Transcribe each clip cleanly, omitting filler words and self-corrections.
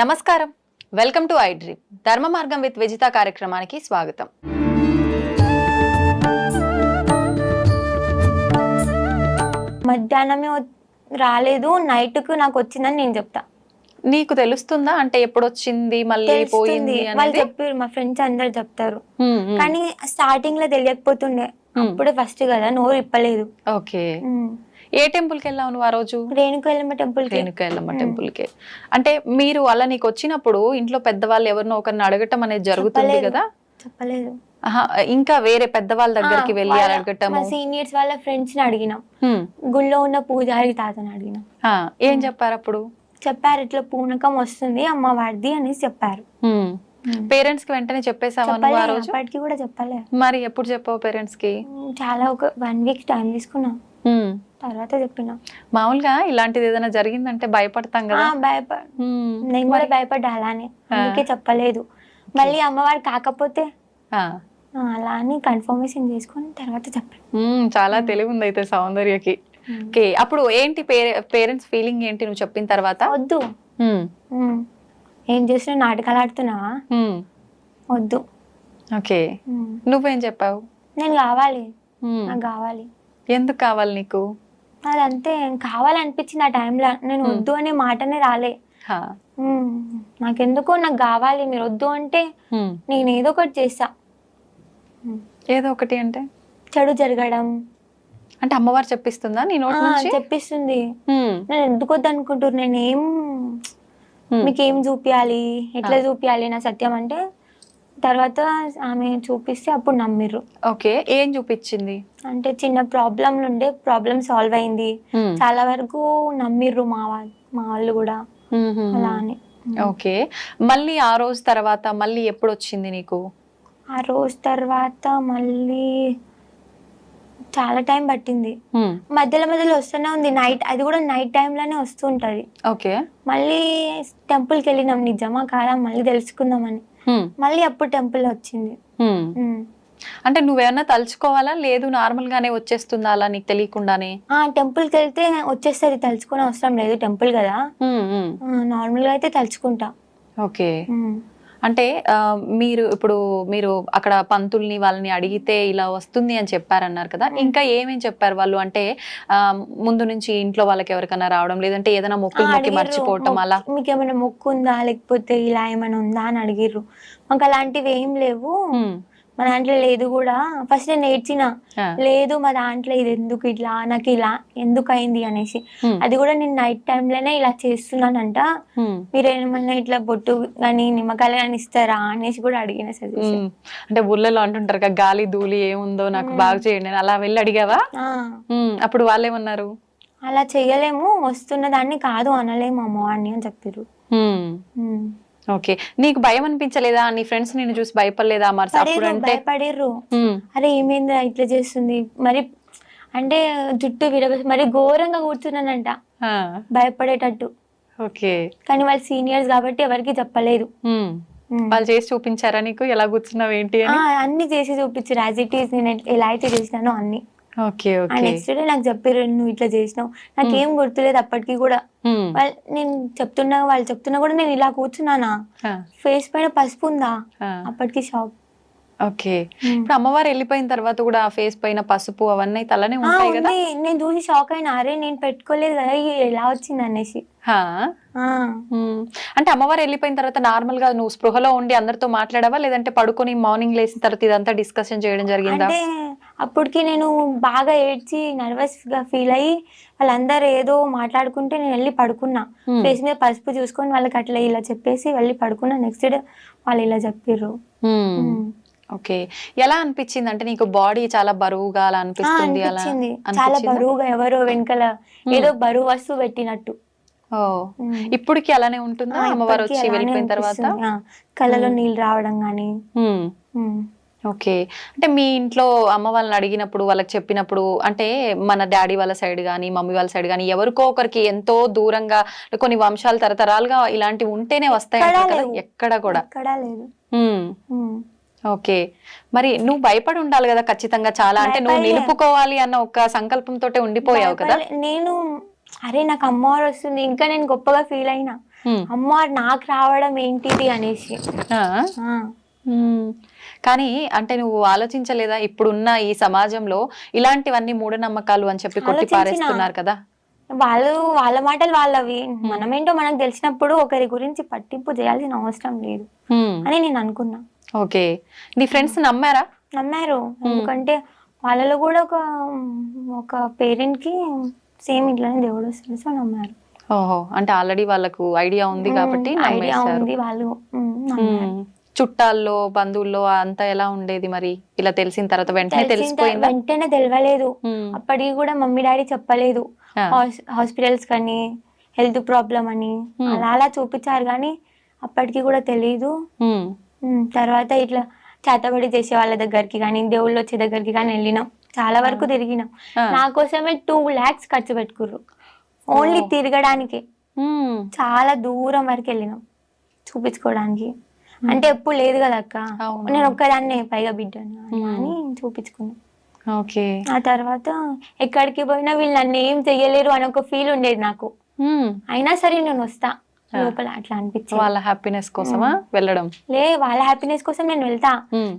నమస్కారం, welcome to I dream. ధర్మ మార్గం విత్ విజిత కార్యక్రమానికి స్వాగతం. మధ్యాహ్నమే రాలేదు, నైట్కు నాకు వచ్చిందని నేను చెప్తా. నీకు తెలుస్తుందా అంటే ఎప్పుడు వచ్చింది మళ్ళీ పోయింది వాళ్ళు చెప్పారు, మా ఫ్రెండ్స్ అందరు చెప్తారు. కానీ స్టార్టింగ్ లో తెలియకపోతుండే, అప్పుడే ఫస్ట్ కదా, నోరు ఇప్పలేదు. ఓకే, ఏ టెంపుల్ కి వెళ్ళావు నువ్వు ఆ రోజు? రేణుకైలమ్మ టెంపుల్. రేణుకైలమ్మ టెంపుల్ కి. అంటే మీరు అలా నీకు వచ్చినప్పుడు ఇంట్లో పెద్దవాళ్ళు ఎవరినో ఒకరిని అడగటం అనేది జరుగుతుంది కదా? చెప్పలేదు. ఇంకా వేరే పెద్దవాళ్ళ దగ్గరికి వెళ్ళి అడగటం? సీనియర్స్ వాళ్ళ ఫ్రెండ్స్ ని అడిగినాం, గుళ్ళో ఉన్న పూజారి తాతని అడిగినాం. ఏం చెప్పారు అప్పుడు? చెప్పారు, ఇట్లా పూనకం వస్తుంది అమ్మవారిది అనేసి చెప్పారు. పేరెంట్స్ కి వెంటనే చెప్పేసావా? అప్పటికి కూడా చెప్పలే. మరి ఎప్పుడు చెప్పావు పేరెంట్స్ కి? చాలా ఒక 1 వీక్ టైం తీసుకున్నా, తర్వాత చెప్పినా. మామూలుగా ఇలాంటిది ఏదైనా జరిగిందంటే భయపడతాం కదా. నేను కూడా భయపడ్డా, అలానే అందుకే చెప్పలేదు. మళ్ళీ అమ్మవారు కాకపోతే అలా అని కన్ఫర్మేషన్ చేసుకొని తర్వాత చెప్పాను. చాలా తెలివి ఉంది అయితే సౌందర్యకి. ఓకే, అప్పుడు ఏంటి పేరెంట్స్ ఫీలింగ్ ఏంటి నువ్వు చెప్పిన తర్వాత? వద్దు, ఏం చేసినా నాటకాలు ఆడుతున్నావా, వద్దు. ఓకే, నువ్వేం చెప్పావు? నేను కావాలి, నాకు కావాలి. ఎందుకు కావాలి నీకు? అదంతే, కావాలనిపించింది ఆ టైంలో. నేను వద్దు అనే మాటనే రాలే. నాకెందుకో నాకు కావాలి, మీరు వద్దు అంటే నేను ఏదో ఒకటి చేస్తా. ఏదో ఒకటి అంటే చెడు జరగడం అంటే అమ్మవారు చెప్పిస్తుందా నీ నోటి నుంచి? చెప్పిస్తుంది. నేను ఎందుకు వద్దు అనుకుంటారు, నేనేం మీకేం చూపియాలి, ఎట్లా చూపియాలి నా సత్యం అంటే తర్వాత ఆమె చూపిస్తే అప్పుడు నమ్మిర్రు. ఓకే, ఏం చూపించింది అంటే చిన్న ప్రాబ్లంలు ఉండే, ప్రాబ్లం సాల్వ్ అయింది. చాలా వరకు నమ్మిర్రు మా వాళ్ళు కూడా అలా అని. ఓకే, మళ్ళీ ఆ రోజు తర్వాత మళ్ళీ ఎప్పుడు వచ్చింది నీకు? ఆ రోజు తర్వాత మళ్ళీ చాలా టైం పట్టింది. మధ్యలో మధ్యలో వస్తూనే ఉంది, నైట్, అది కూడా నైట్ టైంలోనే వస్తుంటది. ఓకే, మళ్ళీ టెంపుల్కి వెళ్ళినాం, నిజమా కాదా మళ్ళీ తెలుసుకుందామని. మళ్ళీ అప్పుడు టెంపుల్ వచ్చింది. అంటే నువ్వేమన్నా తలుచుకోవాలా, లేదు నార్మల్ గానే వచ్చేస్తుందా అలా నీకు తెలియకుండానే? టెంపుల్కి వెళ్తే వచ్చేస్తుంది, తలుచుకునే అవసరం లేదు, టెంపుల్ కదా. నార్మల్ గా అయితే తలుచుకుంటా. ఓకే, అంటే మీరు అక్కడ పంతుల్ని వాళ్ళని అడిగితే ఇలా వస్తుంది అని చెప్పారన్నారు కదా, ఇంకా ఏమేమి చెప్పారు వాళ్ళు? అంటే ముందు నుంచి ఇంట్లో వాళ్ళకి ఎవరికైనా రావడం, లేదంటే ఏదైనా మొక్కి మర్చిపోవటం అలా? మీకు ఏమైనా మొక్కు ఉందా, లేకపోతే ఇలా ఏమైనా ఉందా అని అడిగిర్రు. మాకు అలాంటివి ఏం లేవు, మా దాంట్లో లేదు కూడా. ఫస్ట్ నేను ఏడ్చిన, లేదు మా దాంట్లో ఇది ఎందుకు ఇట్లా, నాకు ఇలా ఎందుకు అయింది అనేసి. అది కూడా నేను నైట్ టైంలోనే ఇలా చేస్తున్నానంట, మీరేమన్నా ఇట్లా బొట్టు కానీ నిమ్మకాయలు కానీ ఇస్తారా అనేసి కూడా అడిగిన సజెషన్. అంటే ఊర్లలో అంటుంటారు కదా, గాలి ధూళి ఏముందో నాకు బాగా చేయండి, అలా వెళ్ళి అడిగావా? అప్పుడు వాళ్ళేమన్నారు? అలా చెయ్యలేము, వస్తున్న దాన్ని కాదు అనలేము అమ్మవారిని అని చెప్పారు. ఓకే, నీకు భయం అనిపించలేదా? నీ ఫ్రెండ్స్ నిన్ను చూసి భయపడలేదా? భయపడిర్రు, అరే ఏమైంది ఇట్లా చేస్తుంది, మరి అంటే జుట్టు విరగ మరి ఘోరంగా కూర్చున్నానంట, భయపడేటట్టు. ఓకే, కానీ వాళ్ళు సీనియర్స్ కాబట్టి ఎవరికి చెప్పలేదు. వాళ్ళు చేసి చూపించారా నీకు ఎలా కూర్చున్నావు ఏంటి అని? అన్ని చేసి చూపించారు, యాజ్ ఇట్ ఈస్ నేను ఎలా అయితే చేసినానో అన్ని. నెక్స్ట్ డే నాకు చెప్పారు, నువ్వు ఇట్లా చేసినావు. నాకేం గుర్తులేదు అప్పటికి కూడా. నేను వాళ్ళు చెప్తున్నా కూడా నేను ఇలా కూర్చున్నానా, ఫేస్ పైన పసుపు ఉందా, అప్పటికి షాక్. ఓకే, ఇప్పుడు అమ్మవారు వెళ్ళిపోయిన తర్వాత కూడా ఫేస్ పైన పసుపు అవన్నీ తలనే ఉంటాయి కదా? నేను చూసి షాక్ అయినా, అరే నేను పెట్టుకోలేదు కదా, ఎలా వచ్చింది అనేసి. అంటే అమ్మవారు వెళ్ళిపోయిన తర్వాత నార్మల్ గా నువ్వు స్పృహలో ఉండి అందరితో మాట్లాడావా, లేదంటే పడుకొని మార్నింగ్ లేచిన తర్వాత ఇదంతా డిస్కషన్ చేయడం జరిగిందా? అంటే అప్పటికి నేను బాగా ఏడ్చి నర్వస్ గా ఫీల్ అయ్యి వాళ్ళందరూ ఏదో మాట్లాడుకుంటే నేను వెళ్ళి పడుకున్నా, ఫేస్ మీద పసుపు చూసుకొని వాళ్ళకి అట్లా ఇలా చెప్పేసి వెళ్ళి పడుకున్నా. నెక్స్ట్ డే వాళ్ళు ఇలా చెప్పారు. ఓకే, ఎలా అనిపించింది? అంటే నీకు బాడీ చాలా బరువుగా అలా అనిపిస్తుంది? చాలా బరువుగా, ఎవరో వెనకాల ఏదో బరువు వస్తువు పెట్టినట్టు. ఇప్పటికి అలానే ఉంటుందా అమ్మవారు వచ్చి వెళ్ళిపోయిన తర్వాత? కళ్ళలో నీళ్ళు రావడం గానీ. ఓకే, అంటే మీ ఇంట్లో అమ్మ వాళ్ళని అడిగినప్పుడు, వాళ్ళకి చెప్పినప్పుడు, అంటే మన డాడీ వాళ్ళ సైడ్ గానీ మమ్మీ వాళ్ళ సైడ్ గానీ ఎవరికో ఒకరికి ఎంతో దూరంగా కొన్ని వంశాలు తరతరాలుగా ఇలాంటివి ఉంటేనే వస్తాయి కదా, ఎక్కడ కూడా లేదు. ఓకే, మరి నువ్వు భయపడి ఉండాలి కదా ఖచ్చితంగా చాలా, అంటే నువ్వు నిలుపుకోవాలి అన్న ఒక సంకల్పంతో ఉండిపోయావు కదా. నేను అరే నాకు అమ్మవారు వస్తుంది, ఇంకా నేను గొప్పగా ఫీల్ అయినా. అమ్మవారు నాకు రావడం ఏంటిది అనేసి. ఆ. కానీ అంటే నువ్వు ఆలోచించలేదా ఇప్పుడున్న ఈ సమాజంలో ఇలాంటివన్నీ మూఢనమ్మకాలు అని చెప్పి కొట్టి పారేస్తున్నారు కదా? వాళ్ళ మాటలు వాళ్ళవి, మనమేంటో మనకు తెలిసినప్పుడు ఒకరి గురించి పట్టింపు చేయాల్సిన అవసరం లేదు అని నేను అనుకున్నా. ఓకే, నీ ఫ్రెండ్స్ నమ్మారు. ఎందుకంటే వాళ్ళలో కూడా ఒక పేరెంట్ కి సేమ్ ఇట్లానే దేవుడు వస్తుంది, సో నమ్మారు. ఓహో, అంటే ఆల్రెడీ వాళ్ళకు ఐడియా ఉంది కాబట్టి ఐడియా ఉంది, వాళ్ళు నమ్మారు. చుట్టాల్లో బంధువుల్లో అంతా ఎలా ఉండేది మరి? ఇలా తెలిసిన తర్వాత వెంటనే తెలిసిపోయింది? వెంటనే తెలియలేదు. అప్పటికి కూడా మమ్మీ డాడీ చెప్పలేదు. హాస్పిటల్స్ కానీ హెల్త్ ప్రాబ్లం అని అలా చూపించారు, కానీ అప్పటికి కూడా తెలీదు. తర్వాత ఇట్లా చేతబడి చేసే వాళ్ళ దగ్గరికి కానీ దేవుళ్ళు వచ్చే దగ్గరికి కానీ వెళ్ళినాం, చాలా వరకు తిరిగినాం. నా కోసమే 2 lakhs ఖర్చు పెట్టుకుర్రు ఓన్లీ తిరగడానికి. చాలా దూరం వరకు వెళ్ళినాం చూపించుకోవడానికి. అంటే ఎప్పుడు లేదు కదా అక్క, నేను ఒక్కదాన్నే పైగా బిడ్డను అని చూపించుకున్నా. ఓకే. ఆ తర్వాత ఎక్కడికి పోయినా వీళ్ళు నన్ను ఏం చెయ్యలేరు అని ఒక ఫీల్ ఉండేది నాకు. అయినా సరే నేను వస్తా లోపల, అట్లా అనిపించింది. వాళ్ళ హ్యాపీనెస్ కోసమా వెళ్ళడం? వాళ్ళ హ్యాపీనెస్ కోసం నేను వెళ్తా,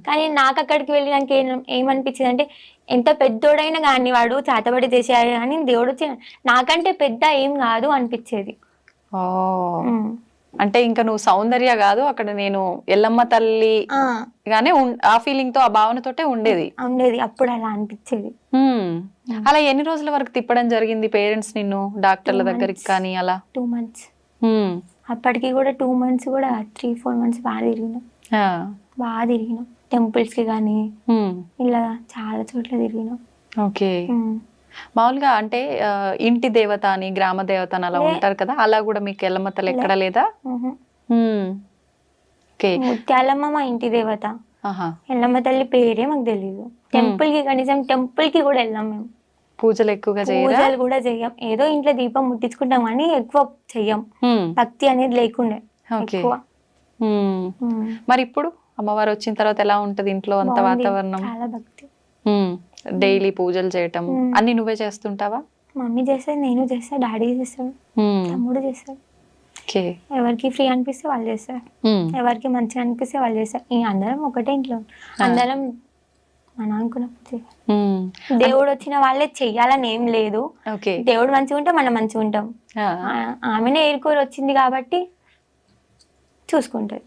కానీ నాకు అక్కడికి వెళ్ళి నాకు ఏమనిపించింది అంటే, ఎంత పెద్దోడైనా కానీ వాడు చేతబడి చేసేయాలి కానీ దేవుడు నాకంటే పెద్ద ఏం కాదు అనిపించేది. అంటే ఇంకా నువ్వు సౌందర్య కాదు అక్కడ, నేను ఎల్లమ్మ తల్లి గానే ఆ ఫీలింగ్ తో, ఆ భావనతోటే ఉండేది. అప్పుడు అలా అనిపించేది. అలా ఎన్ని రోజుల వరకు తిప్పడం జరిగింది పేరెంట్స్ నిన్ను డాక్టర్ల దగ్గరికి కానీ? అలా 2 months. అప్పటికి కూడా 2 months కూడా 3-4 months బాగా తిరిగినాం టెంపుల్స్ కి కానీ ఇలా చాలా చోట్ల తిరిగినాం. ఓకే. మామూలుగా అంటే ఇంటి దేవత అని, గ్రామ దేవత అని అలా ఉంటారు కదా, అలా కూడా మీకు ఎల్లమ్మ తల్లి ఎక్కడ లేదా? ముత్యాలమ్మ మా ఇంటి దేవత, ఎల్లమ్మ తల్లి పేరే మాకు తెలీదు. టెంపుల్ కి కనీసం టెంపుల్ కి కూడా వెళ్ళాం మేము. పూజలు ఎక్కువగా పూజలు కూడా చెయ్యం, ఏదో ఇంట్లో దీపం ముట్టించుకుంటాం కానీ ఎక్కువ చెయ్యం. భక్తి అనేది లేకుండే ఎక్కువ. మరి ఇప్పుడు అమ్మవారు వచ్చిన తర్వాత ఎలా ఉంటది ఇంట్లో అంత వాతావరణం? చాలా భక్తి. డైలీ పూజలు చేయటం అన్ని నువ్వే చేస్తుంటావా? మమ్మీ చేస్తాడు, నేను చేస్తా, డాడీ చేస్తాడు, తమ్ముడు చేస్తాడు. ఎవరికి ఫ్రీ అనిపిస్తే వాళ్ళు చేస్తారు, ఎవరికి మంచిగా అనిపిస్తే వాళ్ళు చేస్తారు. అందరం ఒకటే ఇంట్లో, అందరం మనం అనుకున్నప్పుడు దేవుడు వచ్చిన వాళ్ళే చెయ్యాలని ఏం లేదు. దేవుడు మంచిగా ఉంటే మనం మంచిగా ఉంటాం. ఆమెనే ఏరుకోరు వచ్చింది కాబట్టి చూసుకుంటారు,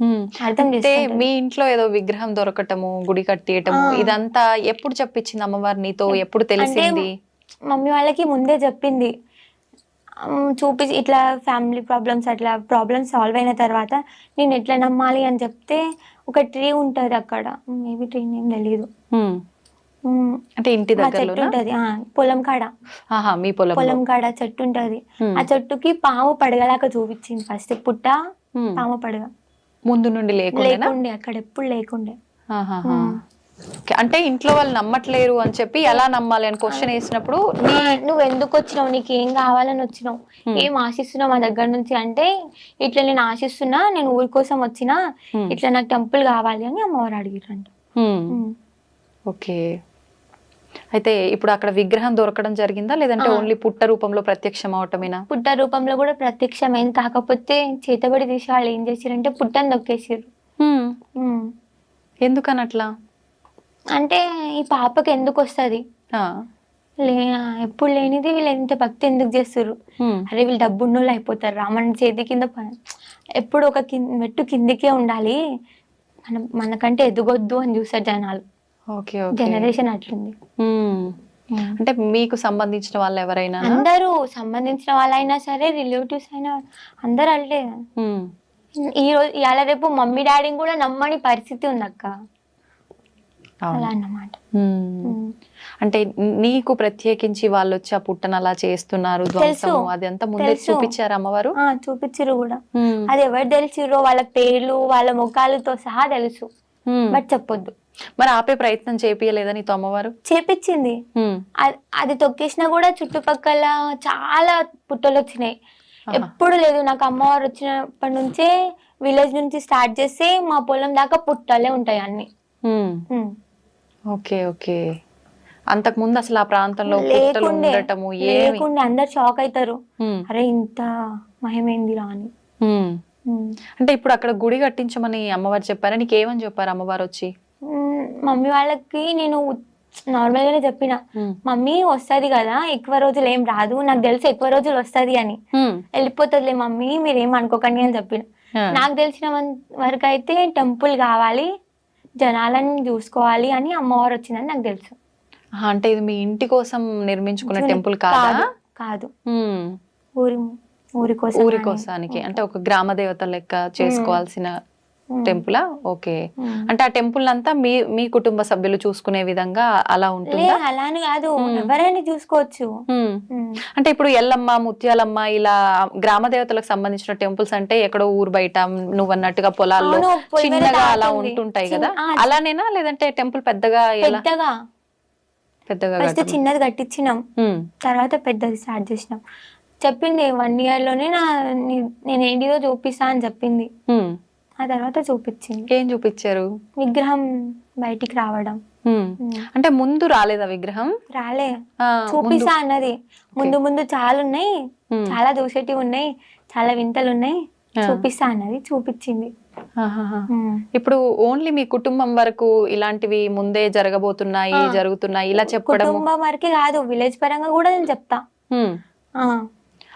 అర్థం చేస్తే. మీ ఇంట్లో ఏదో విగ్రహం దొరకటము, గుడి కట్టేయటము, ఇదంతా ఎప్పుడు చెప్పించింది అమ్మవారు నీతో? ఎప్పుడు తెలిసింది? మమ్మీ వాళ్ళకి ముందే చెప్పింది, చూపించి ఇట్లా ఫ్యామిలీ ప్రాబ్లమ్స్, అట్లా ప్రాబ్లమ్స్ సాల్వ్ అయిన తర్వాత నేను ఎట్లా నమ్మాలి అని చెప్తే, ఒక ట్రీ ఉంటది అక్కడ, మేబీ ట్రీ నేమ్ తెలీదు, అంటే ఇంటి దగ్గర ఉంటది పొలం కాడ, మీ పొలం కాడ చెట్టు ఉంటది. ఆ చెట్టుకి పాము పడగలాగా చూపించింది ఫస్ట్. పుట్ట పాము పడగ ముందు నుండి లేకుండే, అక్కడ ఎప్పుడు లేకుండే. అంటే ఇంట్లో వాళ్ళు నమ్మట్లేరు అని చెప్పి ఎలా నమ్మాలి అని క్వశ్చన్ వేసినప్పుడు, నువ్వు ఎందుకు వచ్చినావు, నీకు ఏం కావాలని వచ్చినావు, ఏం ఆశిస్తున్నావు మా దగ్గర నుంచి అంటే, ఇట్లా నేను ఆశిస్తున్నా, నేను ఊరి కోసం వచ్చినా, ఇట్లా నాకు టెంపుల్ కావాలి అని అమ్మవారు అడిగిరంట. ఓకే. అయితే ఇప్పుడు అక్కడ విగ్రహం దొరకడం జరిగిందా, లేదంటే ఓన్లీ పుట్ట రూపంలో ప్రత్యక్షం అవటమేనా? పుట్ట రూపంలో కూడా ప్రత్యక్షమైంది, కాకపోతే చేతబడి తీసి వాళ్ళు ఏం చేసారంటే పుట్టని దొక్కేసారు. ఎందుకని అట్లా అంటే, ఈ పాపకి ఎందుకు వస్తుంది, ఎప్పుడు లేనిది వీళ్ళు ఎంత భక్తి ఎందుకు చేస్తారు, అరే వీళ్ళు డబ్బున్నోళ్ళు అయిపోతారు రా, మన చేతి కింద ఎప్పుడు ఒక మెట్టు కిందికే ఉండాలి, మనకంటే ఎదుగొద్దు అని చూస్తారు జనాలు. జనరేషన్ అట్లుంది. అంటే మీకు సంబంధించిన వాళ్ళు ఎవరైనా? అందరూ సంబంధించిన వాళ్ళైనా సరే, రిలేటివ్స్ అయినా అందరు అట్లే. ఈ రోజు ఇవాళ రేపు మమ్మీ డాడీని కూడా నమ్మని పరిస్థితి ఉంది అక్క, అలా అన్నమాట. అంటే నీకు ప్రత్యేకించి వాళ్ళు వచ్చి ఆ పుట్టను అలా చేస్తున్నారు, ధ్వంసము, అదంతా ముందే చూపించారు అమ్మవారు? చూపించారు కూడా. అది ఎవరు తెలిసిరో వాళ్ళ పేర్లు, వాళ్ళ ముఖాలతో సహా తెలుసు, బట్ చెప్పొద్దు. మరి ఆపే ప్రయత్నం చేపియలేదా నీతో అమ్మవారు? చేపించింది. అది తొక్కేసినా కూడా చుట్టుపక్కల చాలా పుట్టలు వచ్చినాయి. ఎప్పుడు లేదు, నాకు అమ్మవారు వచ్చినప్పటి నుంచే విలేజ్ నుంచి స్టార్ట్ చేస్తే మా పొలం దాకా పుట్టలే ఉంటాయి అన్ని. Okay okay. అంతకు ముందు అసలు ఆ ప్రాంతంలో లేకుండే, అందరు షాక్ అవుతారు, అరే ఇంత మహిమేందిరా అని. ఉమ్. అంటే ఇప్పుడు అక్కడ గుడి కట్టించమని అమ్మవారు చెప్పారా? నీకు ఏమని చెప్పారు అమ్మవారు వచ్చి? మమ్మీ వాళ్ళకి నేను నార్మల్ గానే చెప్పిన, మమ్మీ వస్తది కదా ఎక్కువ రోజులు ఏం రాదు, నాకు తెలిసి ఎక్కువ రోజులు వస్తది అని, వెళ్ళిపోతుందిలే మమ్మీ మీరు ఏం అనుకోకండి అని చెప్పిన. నాకు తెలిసిన వరకు అయితే టెంపుల్ కావాలి, జనాలను చూసుకోవాలి అని అమ్మవారు వచ్చిందని నాకు తెలుసు. అంటే ఇది మీ ఇంటి కోసం నిర్మించుకున్న టెంపుల్ కాదా? కాదు, ఊరి కోసానికి, అంటే ఒక గ్రామ దేవత లెక్క చేసుకోవాల్సిన టెంపులా? ఓకే. అంటే ఆ టెంపుల్ అంతా మీ కుటుంబ సభ్యులు చూసుకునే విధంగా అలా ఉంటుందా? అలాని కాదు, ఎవరైనా చూసుకోవచ్చు. అంటే ఇప్పుడు ఎల్లమ్మ, ముత్యాలమ్మ ఇలా గ్రామ దేవతలకు సంబంధించిన టెంపుల్స్ అంటే ఎక్కడో ఊరు బయట నువ్వు అన్నట్టుగా పొలాల్లో చిన్నగా అలా ఉంటుంటాయి కదా, అలానేనా? లేదంటే టెంపుల్ పెద్దగా పెద్దగా ఫస్ట్ చిన్నది కట్టించినాం, తర్వాత పెద్దది స్టార్ట్ చేసినాం. చెప్పింది 1 year లోనే నేను ఏంటిదో చూపిస్తా అని చెప్పింది. ఆ తర్వాత చూపించింది. ఏం చూపించారు? విగ్రహం బయటికి రావడం. అంటే ముందు రాలేదా విగ్రహం? రాలే, చూపిస్తా అన్నది. ముందు చాలా ఉన్నాయి, చాలా దూసేటివి ఉన్నాయి, చాలా వింతలు ఉన్నాయి, చూపిస్తా అన్నది, చూపించింది. ఇప్పుడు ఓన్లీ మీ కుటుంబం వరకు ఇలాంటివి ముందే జరుగుతున్నాయి ఇలా చెప్పడం? కుటుంబం వరకే కాదు, విలేజ్ పరంగా కూడా నేను చెప్తా.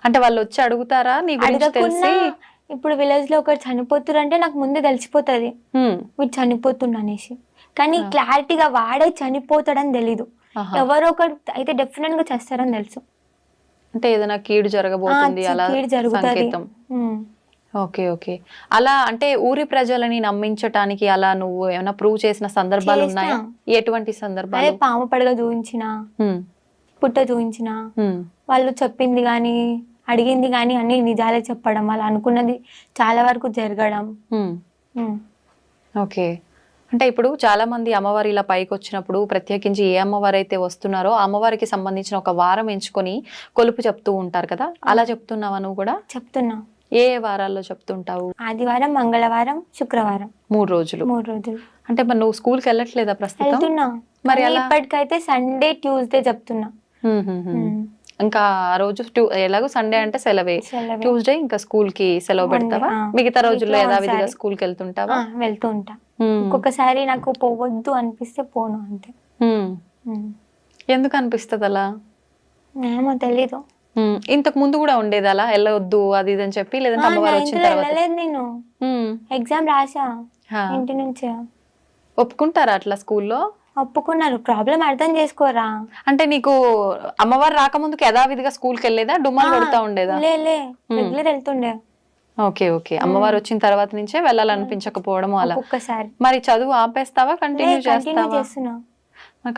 అంటే వాళ్ళు వచ్చి అడుగుతారా నీ గురించి తెలిసి? ఇప్పుడు విలేజ్ లో ఒకరు చనిపోతున్నారు అంటే నాకు ముందే తెలిసిపోతుంది వీడు చనిపోతుండ అనేసి, కానీ క్లారిటీగా వాడే చనిపోతాడని తెలీదు. ఎవరో ఒకరు అయితే డెఫినెట్ గా చేస్తారని తెలుసు. అంటే ఏదైనా కీడు జరగబోతుంది అలా సంకేతం. Okay okay. అలా అంటే ఊరి ప్రజలని నమ్మించటానికి అలా నువ్వు ఏమైనా ప్రూవ్ చేసిన సందర్భాలు ఉన్నాయా? ఎటువంటి సందర్భాలు? పాము పడగ చూపించిన, పుట్ట చూపించిన, వాళ్ళు చెప్పింది గాని అడిగింది గాని అన్ని నిజాలే చెప్పడం, వాళ్ళు అనుకున్నది చాలా వరకు జరగడం. ఓకే. అంటే ఇప్పుడు చాలా మంది అమ్మవారు ఇలా పైకి వచ్చినప్పుడు ప్రత్యేకించి ఏ అమ్మవారు అయితే వస్తున్నారో అమ్మవారికి సంబంధించిన ఒక వారం ఎంచుకొని కొలుపు చెప్తూ ఉంటారు కదా, అలా చెప్తున్నావా నువ్వు కూడా? చెప్తున్నా. ఏ వారాల్లో చెప్తుంటావు? ఆదివారం, మంగళవారం, శుక్రవారం, 3 రోజులు. 3 రోజులు. అంటే మరి నువ్వు స్కూల్ కి వెళ్ళట్లేదా ప్రస్తుతం? వెళ్తున్నా, మరి ఇప్పటికైతే సండే, ట్యూస్డే చెప్తున్నా. ఇంకా ఆ రోజు ఎలాగో సండే అంటే సెలవే, ట్యూస్డే ఇంకా స్కూల్ కి సెలవు పెడతావా? మిగతా రోజుల్లో యథావిధిగా స్కూల్ కి వెళ్తుంటావా? వెళ్తూ ఉంటా. ఒక్కొక్కసారి నాకు పోవద్దు అనిపిస్తే పోను అంతే. ఎందుకు అనిపిస్తుంది అలా? ఏమో తెలీదు. ఇంతకు ముందు కూడా ఉండేది అలా వెళ్ళవద్దు అది ఇది అని చెప్పి? లేదంటే అమ్మవారు వచ్చిన తర్వాత? నేను ఎగ్జామ్ రాసా ఇంటి నుంచే. ఒప్పుకుంటారా అట్లా స్కూల్లో? ఒప్పుకున్నారు, ప్రాబ్లం అర్థం చేసుకోరా. అంటే నీకు అమ్మవారు రాకముందుకు యథావిధిగా స్కూల్ కి వెళ్ళేదా? డుమ్మాలు కొడతా ఉండేదా? రెగ్యులర్ వెళ్తుండే. Okay okay. అమ్మవారు వచ్చిన తర్వాత నుంచే వెళ్ళాలనిపించకపోవడం అలా. ఒక్కసారి. మరి చదువు ఆపేస్తావా? కంటిన్యూ చేస్తున్నా?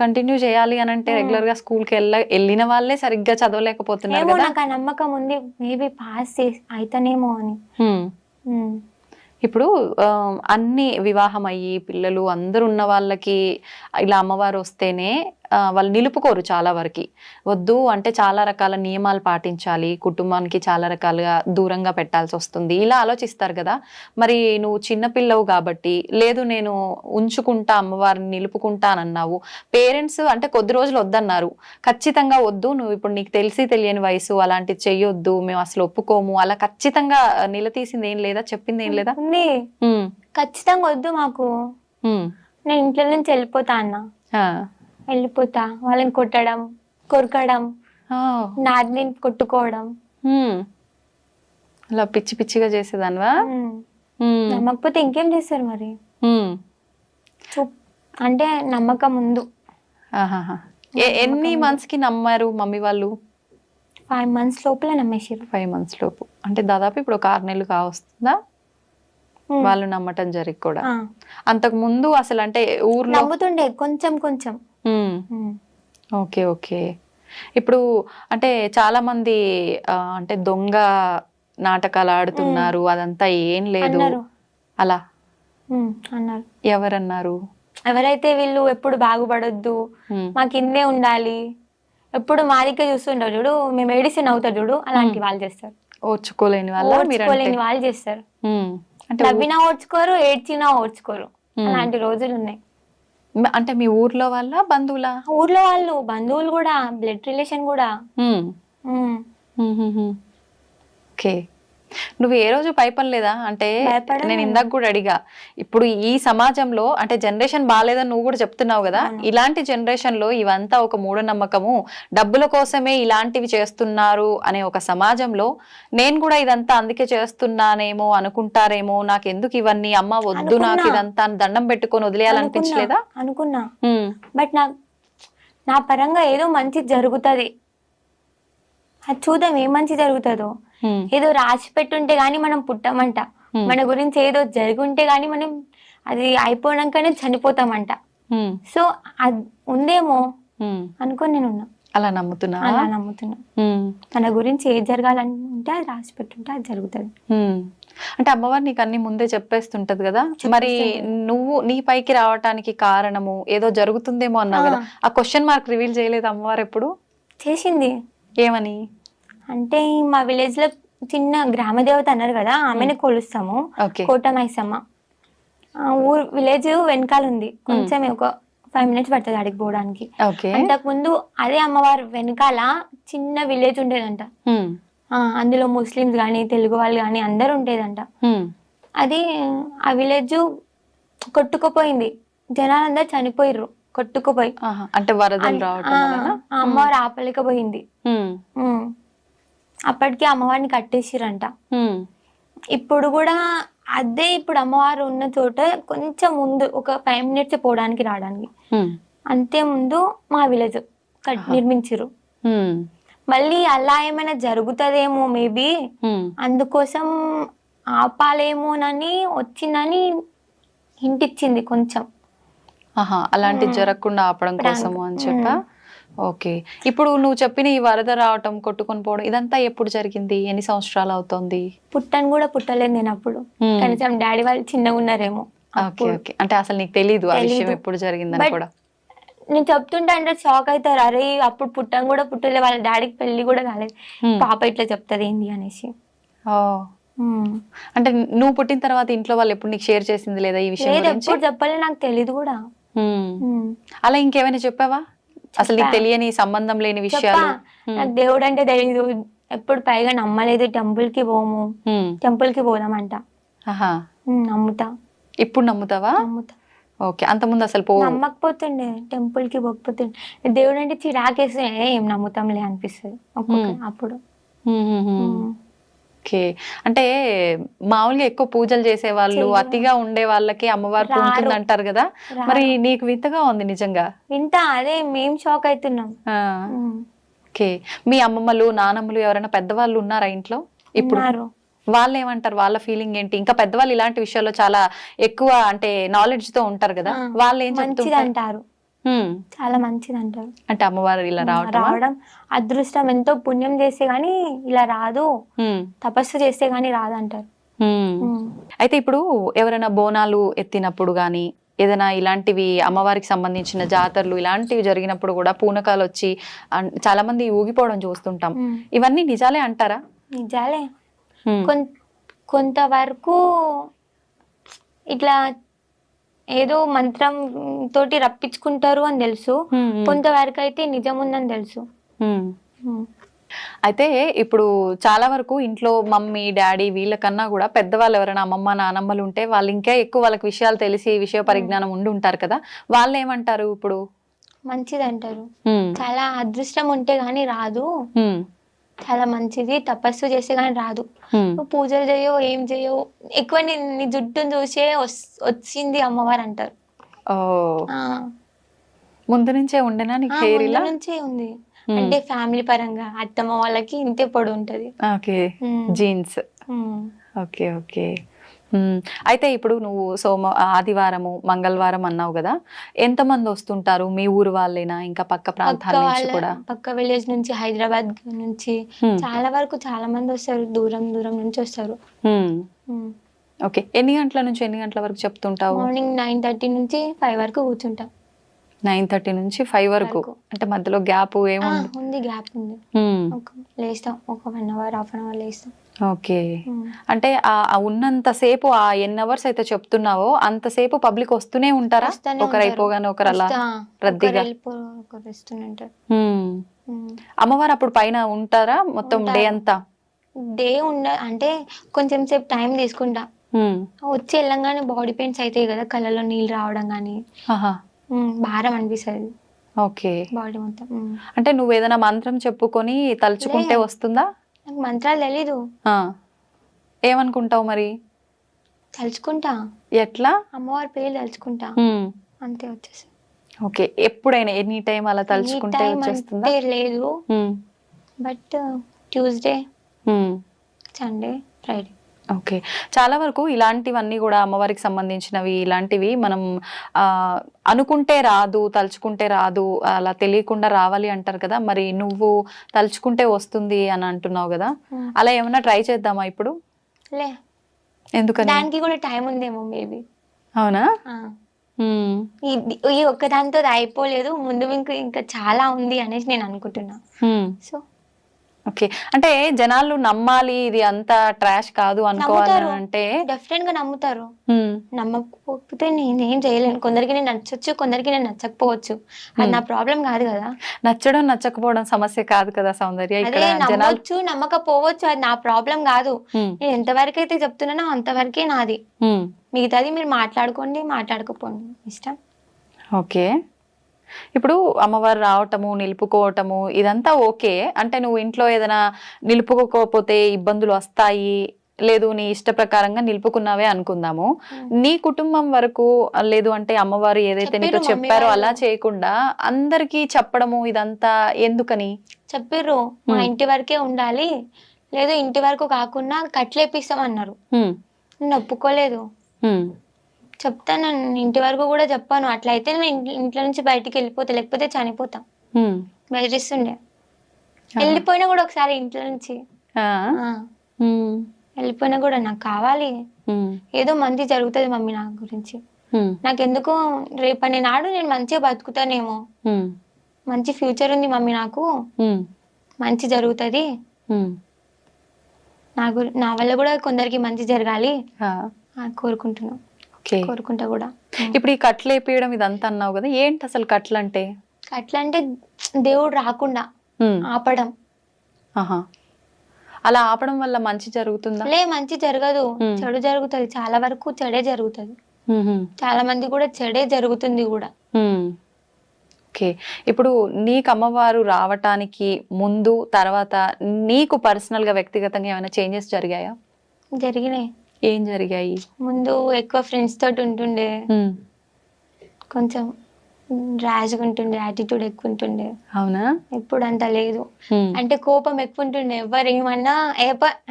కంటిన్యూ చేయాలి అని అంటే రెగ్యులర్ గా స్కూల్ కి వెళ్ళిన వాళ్ళే సరిగ్గా చదవలేకపోతున్నారు కదా. నాకు ఆ నమ్మకం ఉంది, మేబీ పాస్ అయితేనేమో అని. ఇప్పుడు అన్ని వివాహం అయ్యి పిల్లలు అందరు ఉన్న వాళ్ళకి ఇలా అమ్మవారు వస్తేనే వాళ్ళు నిలుపుకోరు చాలా వరకు. వద్దు అంటే చాలా రకాల నియమాలు పాటించాలి, కుటుంబానికి చాలా రకాలుగా దూరంగా పెట్టాల్సి వస్తుంది, ఇలా ఆలోచిస్తారు కదా. మరి నువ్వు చిన్నపిల్లవు కాబట్టి లేదు నేను ఉంచుకుంటా అమ్మవారిని నిలుపుకుంటా అని అన్నావు. పేరెంట్స్ అంటే కొద్ది రోజులు వద్దన్నారు, ఖచ్చితంగా వద్దు నువ్వు ఇప్పుడు నీకు తెలిసి తెలియని వయసు అలాంటిది చెయ్యొద్దు మేము అసలు ఒప్పుకోము అలా ఖచ్చితంగా నిలదీసింది ఏం లేదా? చెప్పింది ఏం లేదా? ఖచ్చితంగా వద్దు మాకు, నేను ఇంట్లో నుంచి వెళ్ళిపోతా అన్న. వెళ్ళిపోతా, వాళ్ళని కొట్టడం, కొరకడం, నాదిని కొట్టుకోవడం, అలా పిచ్చి పిచ్చిగా చేసేదానివా? నమ్మకపోతే ఇంకేం చేస్తారు మరి. అంటే నమ్మకం ముందు. ఎన్ని మంత్స్ కి నమ్మారు మమ్మీ వాళ్ళు? 5 months లోపల నమ్మేసారు. 5 months లోపు అంటే దాదాపు ఇప్పుడు 6 నెలలు కావస్తుందా వాళ్ళు నమ్మటం జరిగి కూడా? అంతకు ముందు అసలు అంటే ఊర్లో నమ్ముతుండే కొంచెం కొంచెం. Okay okay. ఇప్పుడు అంటే చాలా మంది అంటే దొంగ నాటకాలు ఆడుతున్నారు అదంతా ఏం లేదు అలా అన్నారు. ఎవరన్నారు? ఎవరైతే వీళ్ళు ఎప్పుడు బాగుపడొద్దు, మాకు ఇన్నే ఉండాలి, ఎప్పుడు మా దగ్గర చూస్తుంటారు చూడు, మేము ఏడిసి నవ్వుతారు చూడు, అలాంటి వాళ్ళు చేస్తారు. ఓర్చుకోలేని వాళ్ళు చేస్తారు. నవ్వినా ఓడ్చుకోరు, ఏడ్చినా ఓడ్చుకోరు, అలాంటి రోజులు ఉన్నాయి. అంటే మీ ఊర్లో వాళ్ళ బంధువులా? ఊర్లో వాళ్ళు, బంధువులు కూడా, బ్లడ్ రిలేషన్ కూడా. ఓకే. నువ్వు ఏ రోజు భయపడలేదా? అంటే భయపడను. నేను ఇందాక కూడా అడిగా, ఇప్పుడు ఈ సమాజంలో అంటే జనరేషన్ బాగాలేదని నువ్వు కూడా చెప్తున్నావు కదా, ఇలాంటి జనరేషన్ లో ఇవంతా ఒక మూఢనమ్మకము, డబ్బుల కోసమే ఇలాంటివి చేస్తున్నారు అనే ఒక సమాజంలో నేను కూడా ఇదంతా అందుకే చేస్తున్నానేమో అనుకుంటారేమో, నాకు ఎందుకు ఇవన్నీ, అమ్మ వద్దు నాకు ఇదంతా అని దండం పెట్టుకొని వదిలేయాలనిపించలేదా? అనుకున్నా, బట్ నా పరంగా ఏదో మంచి జరుగుతుంది, అది చూద్దాం ఏం మంచి జరుగుతుందో. ఏదో రాసి పెట్టుంటే గానీ మనం పుట్టమంట, మన గురించి ఏదో జరిగి ఉంటే గానీ మనం అది అయిపోయాకనే చనిపోతామంట. సో అది ఉందేమో అనుకొని నేను ఉన్నా. అలా నమ్ముతున్నా? అలా నమ్ముతున్నా. మన గురించి ఏది జరగాలంటే అది రాసి పెట్టుంటే అది జరుగుతుంది. అంటే అమ్మవారు నీకు అన్ని ముందే చెప్పేస్తుంటది కదా, మరి నువ్వు నీ పైకి రావటానికి కారణము ఏదో జరుగుతుందేమో అన్నావు కదా, ఆ క్వశ్చన్ మార్క్ రివీల్ చేయలేదు అమ్మవారు ఎప్పుడు? చేసింది. ఏమని? అంటే మా విలేజ్ లో చిన్న గ్రామ దేవత అన్నారు కదా, ఆమెను కొలుస్తాము, కోటమైసమ్మ. ఊరు విలేజ్ వెనకాల ఉంది, కొంచెం ఒక 5 minutes పడుతుంది అడిగి పోవడానికి. అంతకు ముందు అదే అమ్మవారు వెనకాల చిన్న విలేజ్ ఉండేదంట. అందులో ముస్లిమ్స్ గాని తెలుగు వాళ్ళు గాని అందరు ఉండేదంట. అది ఆ విలేజ్ కొట్టుకుపోయింది, జనాలందరూ చనిపోయిర్రు కొట్టుకుపోయి. అంటే వరదలు రావటం వలన అమ్మవారు ఆపలేకపోయింది. అప్పటికి అమ్మవారిని కట్టేసిరంట. ఇప్పుడు కూడా అదే, ఇప్పుడు అమ్మవారు ఉన్న చోట కొంచెం ముందు ఒక 5 minutes పోవడానికి రావడానికి, అంతే ముందు మా విలేజ్ నిర్మించారు. మళ్ళీ అలా ఏమైనా జరుగుతుందేమో మేబీ, అందుకోసం ఆపాలేమోనని వచ్చిందని హింట్ ఇచ్చింది కొంచెం. అలాంటి జరగకుండా ఆపడం కోసము అని చెప్పా. ఓకే, ఇప్పుడు నువ్వు చెప్పిన ఈ వరద రావటం, కొట్టుకొని పోవడం, ఇదంతా ఎప్పుడు జరిగింది? ఎన్ని సంవత్సరాలు అవుతోంది? పుట్టను కూడా పుట్టలేదు నేను అప్పుడు, కనీసం డాడీ వాళ్ళు చిన్నగా ఉన్నారేమో. అంటే అసలు నీకు తెలీదు ఆ విషయం ఎప్పుడు జరిగిందని కూడా? నేను చెప్తుంటే అంటే షాక్ అవుతారు, అరే అప్పుడు పుట్టను కూడా పుట్టలేదు, వాళ్ళ డాడీకి పెళ్లి కూడా కాలేదు, పాప ఇట్లా చెప్తుంది ఏంది అనేసి. అంటే నువ్వు పుట్టిన తర్వాత ఇంట్లో వాళ్ళు ఎప్పుడు నీకు షేర్ చేసింది లేదా ఈ విషయం? ఎప్పుడు చెప్పలేదు, నాకు తెలీదు కూడా. అలా ఇంకేమైనా చెప్పావా అసలు నీకు తెలియని సంబంధం లేని విషయాలు? నాకు దేవుడు అంటే తెలీదు, ఎప్పుడు పైగా నమ్మలేదు, టెంపుల్ కి పోము, టెంపుల్ కి పోదామంట. నమ్ముతా. ఇప్పుడు నమ్ముతావా? నమ్ముతా. ఓకే, అంత ముందు అసలు నమ్మకపోతుండే, టెంపుల్ కి పోకపోతుండే. దేవుడు అంటే చిరాకేస్తే ఏం నమ్ముతాంలే అనిపిస్తుంది అప్పుడు. ఓకే, అంటే మామూలుగా ఎక్కువ పూజలు చేసే వాళ్ళు, అతిగా ఉండే వాళ్ళకి అమ్మవారు పూజలు అంటారు కదా, మరి నీకు వింతగా ఉంది నిజంగా? వింత, అదే మేము షాక్ అవుతున్నాం. ఓకే, మీ అమ్మమ్మలు నానమ్మలు ఎవరైనా పెద్దవాళ్ళు ఉన్నారా ఇంట్లో ఇప్పుడు? వాళ్ళు ఏమంటారు, వాళ్ళ ఫీలింగ్ ఏంటి? ఇంకా పెద్దవాళ్ళు ఇలాంటి విషయాల్లో చాలా ఎక్కువ అంటే నాలెడ్జ్ తో ఉంటారు కదా, వాళ్ళు ఏం అంటారు? చాలా మంచిది అంటారు. అంటే అమ్మవారు ఇలా రావడం అదృష్టం, ఎంతో పుణ్యం చేస్తే గానీ ఇలా రాదు, తపస్సు చేస్తే గానీ రాదంటారు. అయితే ఇప్పుడు ఎవరైనా బోనాలు ఎత్తినప్పుడు గానీ, ఏదైనా ఇలాంటివి అమ్మవారికి సంబంధించిన జాతరలు ఇలాంటివి జరిగినప్పుడు కూడా పూనకాలు వచ్చి చాలా మంది ఊగిపోవడం చూస్తుంటాం, ఇవన్నీ నిజాలే అంటారా? నిజాలే, కొంతవరకు ఇట్లా ఏదో మంత్రం తోటి రప్పించుకుంటారు అని తెలుసు, కొంతవరకు అయితే నిజం ఉందని తెలుసు. అయితే ఇప్పుడు చాలా వరకు ఇంట్లో మమ్మీ డాడీ వీళ్ళకన్నా కూడా పెద్దవాళ్ళు ఎవరైనా అమ్మమ్మ నానమ్మలు ఉంటే వాళ్ళు ఇంకా ఎక్కువ వాళ్ళకి విషయాలు తెలిసి విషయ పరిజ్ఞానం ఉండి ఉంటారు కదా, వాళ్ళు ఏమంటారు? ఇప్పుడు మంచిది అంటారు, చాలా అదృష్టం ఉంటే గానీ రాదు, చాలా మంచిది, తపస్సు చేస్తే గానీ రాదు, పూజలు చేయో ఏం చేయో, ఎక్కువ నీ జుట్టును చూసే వచ్చింది అమ్మవారు అంటారు. ముందు నుంచే ఉండేనా నీకు హెయిర్? ఇలా నుంచే ఉంది, అంటే ఫ్యామిలీ పరంగా అత్తమ్మ వాళ్ళకి ఇంతే పొడి ఉంటది. Okay, jeans. Okay okay. అయితే ఇప్పుడు నువ్వు ఆదివారము మంగళవారం అన్నావు కదా, ఎంతమంది వస్తుంటారు? మీ ఊరు వాళ్ళేనా, ఇంకా పక్క ప్రాంతాల నుంచి కూడా? పక్క విలేజ్ నుంచి, హైదరాబాద్ నుంచి చాలా వరకు చాలా మంది వస్తారు, దూరం దూరం నుంచి వస్తారు. ఓకే, ఎన్ని గంటల నుంచి ఎన్ని గంటల వరకు చెప్తుంటావు? మార్నింగ్ 9:30 నుంచి 5 వరకు కూర్చుంటాం. 9:30 నుంచి 5 వరకు, అంటే మధ్యలో గ్యాప్ ఏముంది? ఉంది, గ్యాప్ ఉంది, లేస్తాం ఒక 1 hour 1/2 hour లేస్తాం. ఓకే, అంటే ఉన్నంతసేపు ఆ ఎన్ని అవర్స్ అయితే చెప్తున్నావో అంతసేపు పబ్లిక్ వస్తూనే ఉంటారా? ఒకరు అయిపోగానే ఒకరు అలా రద్దీగా అమ్మవారు అప్పుడు పైన ఉంటారా మొత్తం డే అంతా? డే అంటే కొంచెం సేపు టైం తీసుకుంటా. వచ్చి వెళ్ళంగానే బాడీ పెయిన్స్ అవుతాయి కదా, కళ్ళలో నీళ్ళు రావడం కానీ ఆహా. భారం అనిపిస్తుంది ఓకే. బాడీ మొత్తం. అంటే నువ్వు ఏదైనా మంత్రం చెప్పుకొని తలుచుకుంటే వస్తుందా? నాకు మంత్రాలు తెలీదు. ఆ. ఏమనుకుంటావు మరి? తలుచుకుంటా. ఎట్లా? అమ్మవారి పేరు తలుచుకుంటా, అంతే వచ్చేసి. ఓకే. ఎప్పుడైనా ఎనీ టైం అలా తలుచుకుంటే వచ్చేస్తుందా? అంటే లేదు, but Tuesday, Sunday, Friday. Okay. చాలా వరకు ఇలాంటివన్నీ కూడా అమ్మవారికి సంబంధించినవి, ఇలాంటివి మనం అనుకుంటే రాదు, తలుచుకుంటే రాదు, అలా తెలియకుండా రావాలి అంటారు కదా. మరి నువ్వు తలుచుకుంటే వస్తుంది అని అంటున్నావు కదా, అలా ఏమైనా ట్రై చేద్దామా ఇప్పుడు? లే, ఎందుకని? దానికి కూడా టైం ఉందేమో మేబీ. అవునా? ఈ ఒక్కదాంతో అయిపోలేదు, ముందు ఇంకా చాలా ఉంది అనేసి నేను అనుకుంటున్నా. So okay. అంటే జనాలు నమ్మాలి, ఇది అంతా ట్రాష్ కాదు అనుకోవాలి అంటే డెఫినెట్ గా నమ్ముతారు. నమ్మకపోతే నేనేం చేయలేను. కొందరికి నేను నచ్చొచ్చు, కొందరికి నేను నచ్చకపోవచ్చు, అది నా ప్రాబ్లం కాదు కదా. నచ్చడం నచ్చకపోవడం సమస్య కాదు కదా సౌందర్య. అదే నమ్మొచ్చు నమ్మకపోవచ్చు, అది నా ప్రాబ్లం కాదు. నేను ఎంతవరకు అయితే చెప్తున్నానో అంతవరకే నాది. మిగతాది మీరు మాట్లాడుకోండి, మాట్లాడుకోపోండి, ఇష్టం. ఓకే. ఇప్పుడు అమ్మవారు రావటము, నిలుపుకోవటము ఇదంతా ఓకే. అంటే నువ్వు ఇంట్లో ఏదైనా నిలుపుకోకపోతే ఇబ్బందులు వస్తాయి, లేదు నీ ఇష్ట ప్రకారంగా నిలుపుకున్నావే అనుకుందాము. నీ కుటుంబం వరకు లేదు అంటే అమ్మవారు ఏదైతే నీతో చెప్పారో అలా చేయకుండా అందరికీ చెప్పడము ఇదంతా ఎందుకని? చెప్పిర్రు మా ఇంటి వరకే ఉండాలి, లేదు ఇంటి వరకు కాకుండా కట్లేపిస్తాం అన్నారు. నేను ఒప్పుకోలేదు. చెప్తాను, ఇంటి వరకు కూడా చెప్పాను. అట్లయితే నేను ఇంట్లో నుంచి బయటికి వెళ్ళిపోతా, లేకపోతే చనిపోతా. బెదిరిస్తుండే. వెళ్ళిపోయినా కూడా ఒకసారి ఇంట్లో నుంచి వెళ్ళిపోయినా కూడా నాకు కావాలి, ఏదో మంచి జరుగుతుంది మమ్మీ నా గురించి, నాకెందుకు రేపటి నాడు నేను మంచిగా బతుకుతానేమో, మంచి ఫ్యూచర్ ఉంది మమ్మీ నాకు, మంచి జరుగుతుంది, నా వల్ల కూడా కొందరికి మంచి జరగాలి కోరుకుంటున్నాను. కోరుకుంటా కూడా. ఇప్పుడు ఈ కట్లు వేపియడం ఇదంతా అన్నావు కదా, ఏంటి అసలు కట్లు అంటే? కట్లు అంటే దేవుడు రాకుండా ఆపడం. అలా ఆపడం వల్ల మంచి జరుగుతుందా? లే, మంచి జరగదు, చెడు జరుగుతుంది. చాలా వరకు చెడే జరుగుతుంది. చాలా మంది కూడా చెడే జరుగుతుంది కూడా. ఓకే. ఇప్పుడు నీకు అమ్మవారు రావటానికి ముందు తర్వాత నీకు పర్సనల్ గా వ్యక్తిగతంగా ఏమైనా చేంజెస్ జరిగాయా? జరిగినాయి. ఏం జరిగాయి? ముందు ఎక్కువ ఫ్రెండ్స్ తోటి ఉంటుండే, కొంచెం ర్యాష్గా ఉంటుండే, యాటిట్యూడ్ ఎక్కువ ఉంటుండే. అవునా? ఇప్పుడు అంత లేదు. అంటే కోపం ఎక్కువ ఉంటుండే, ఎవరు ఏమన్నా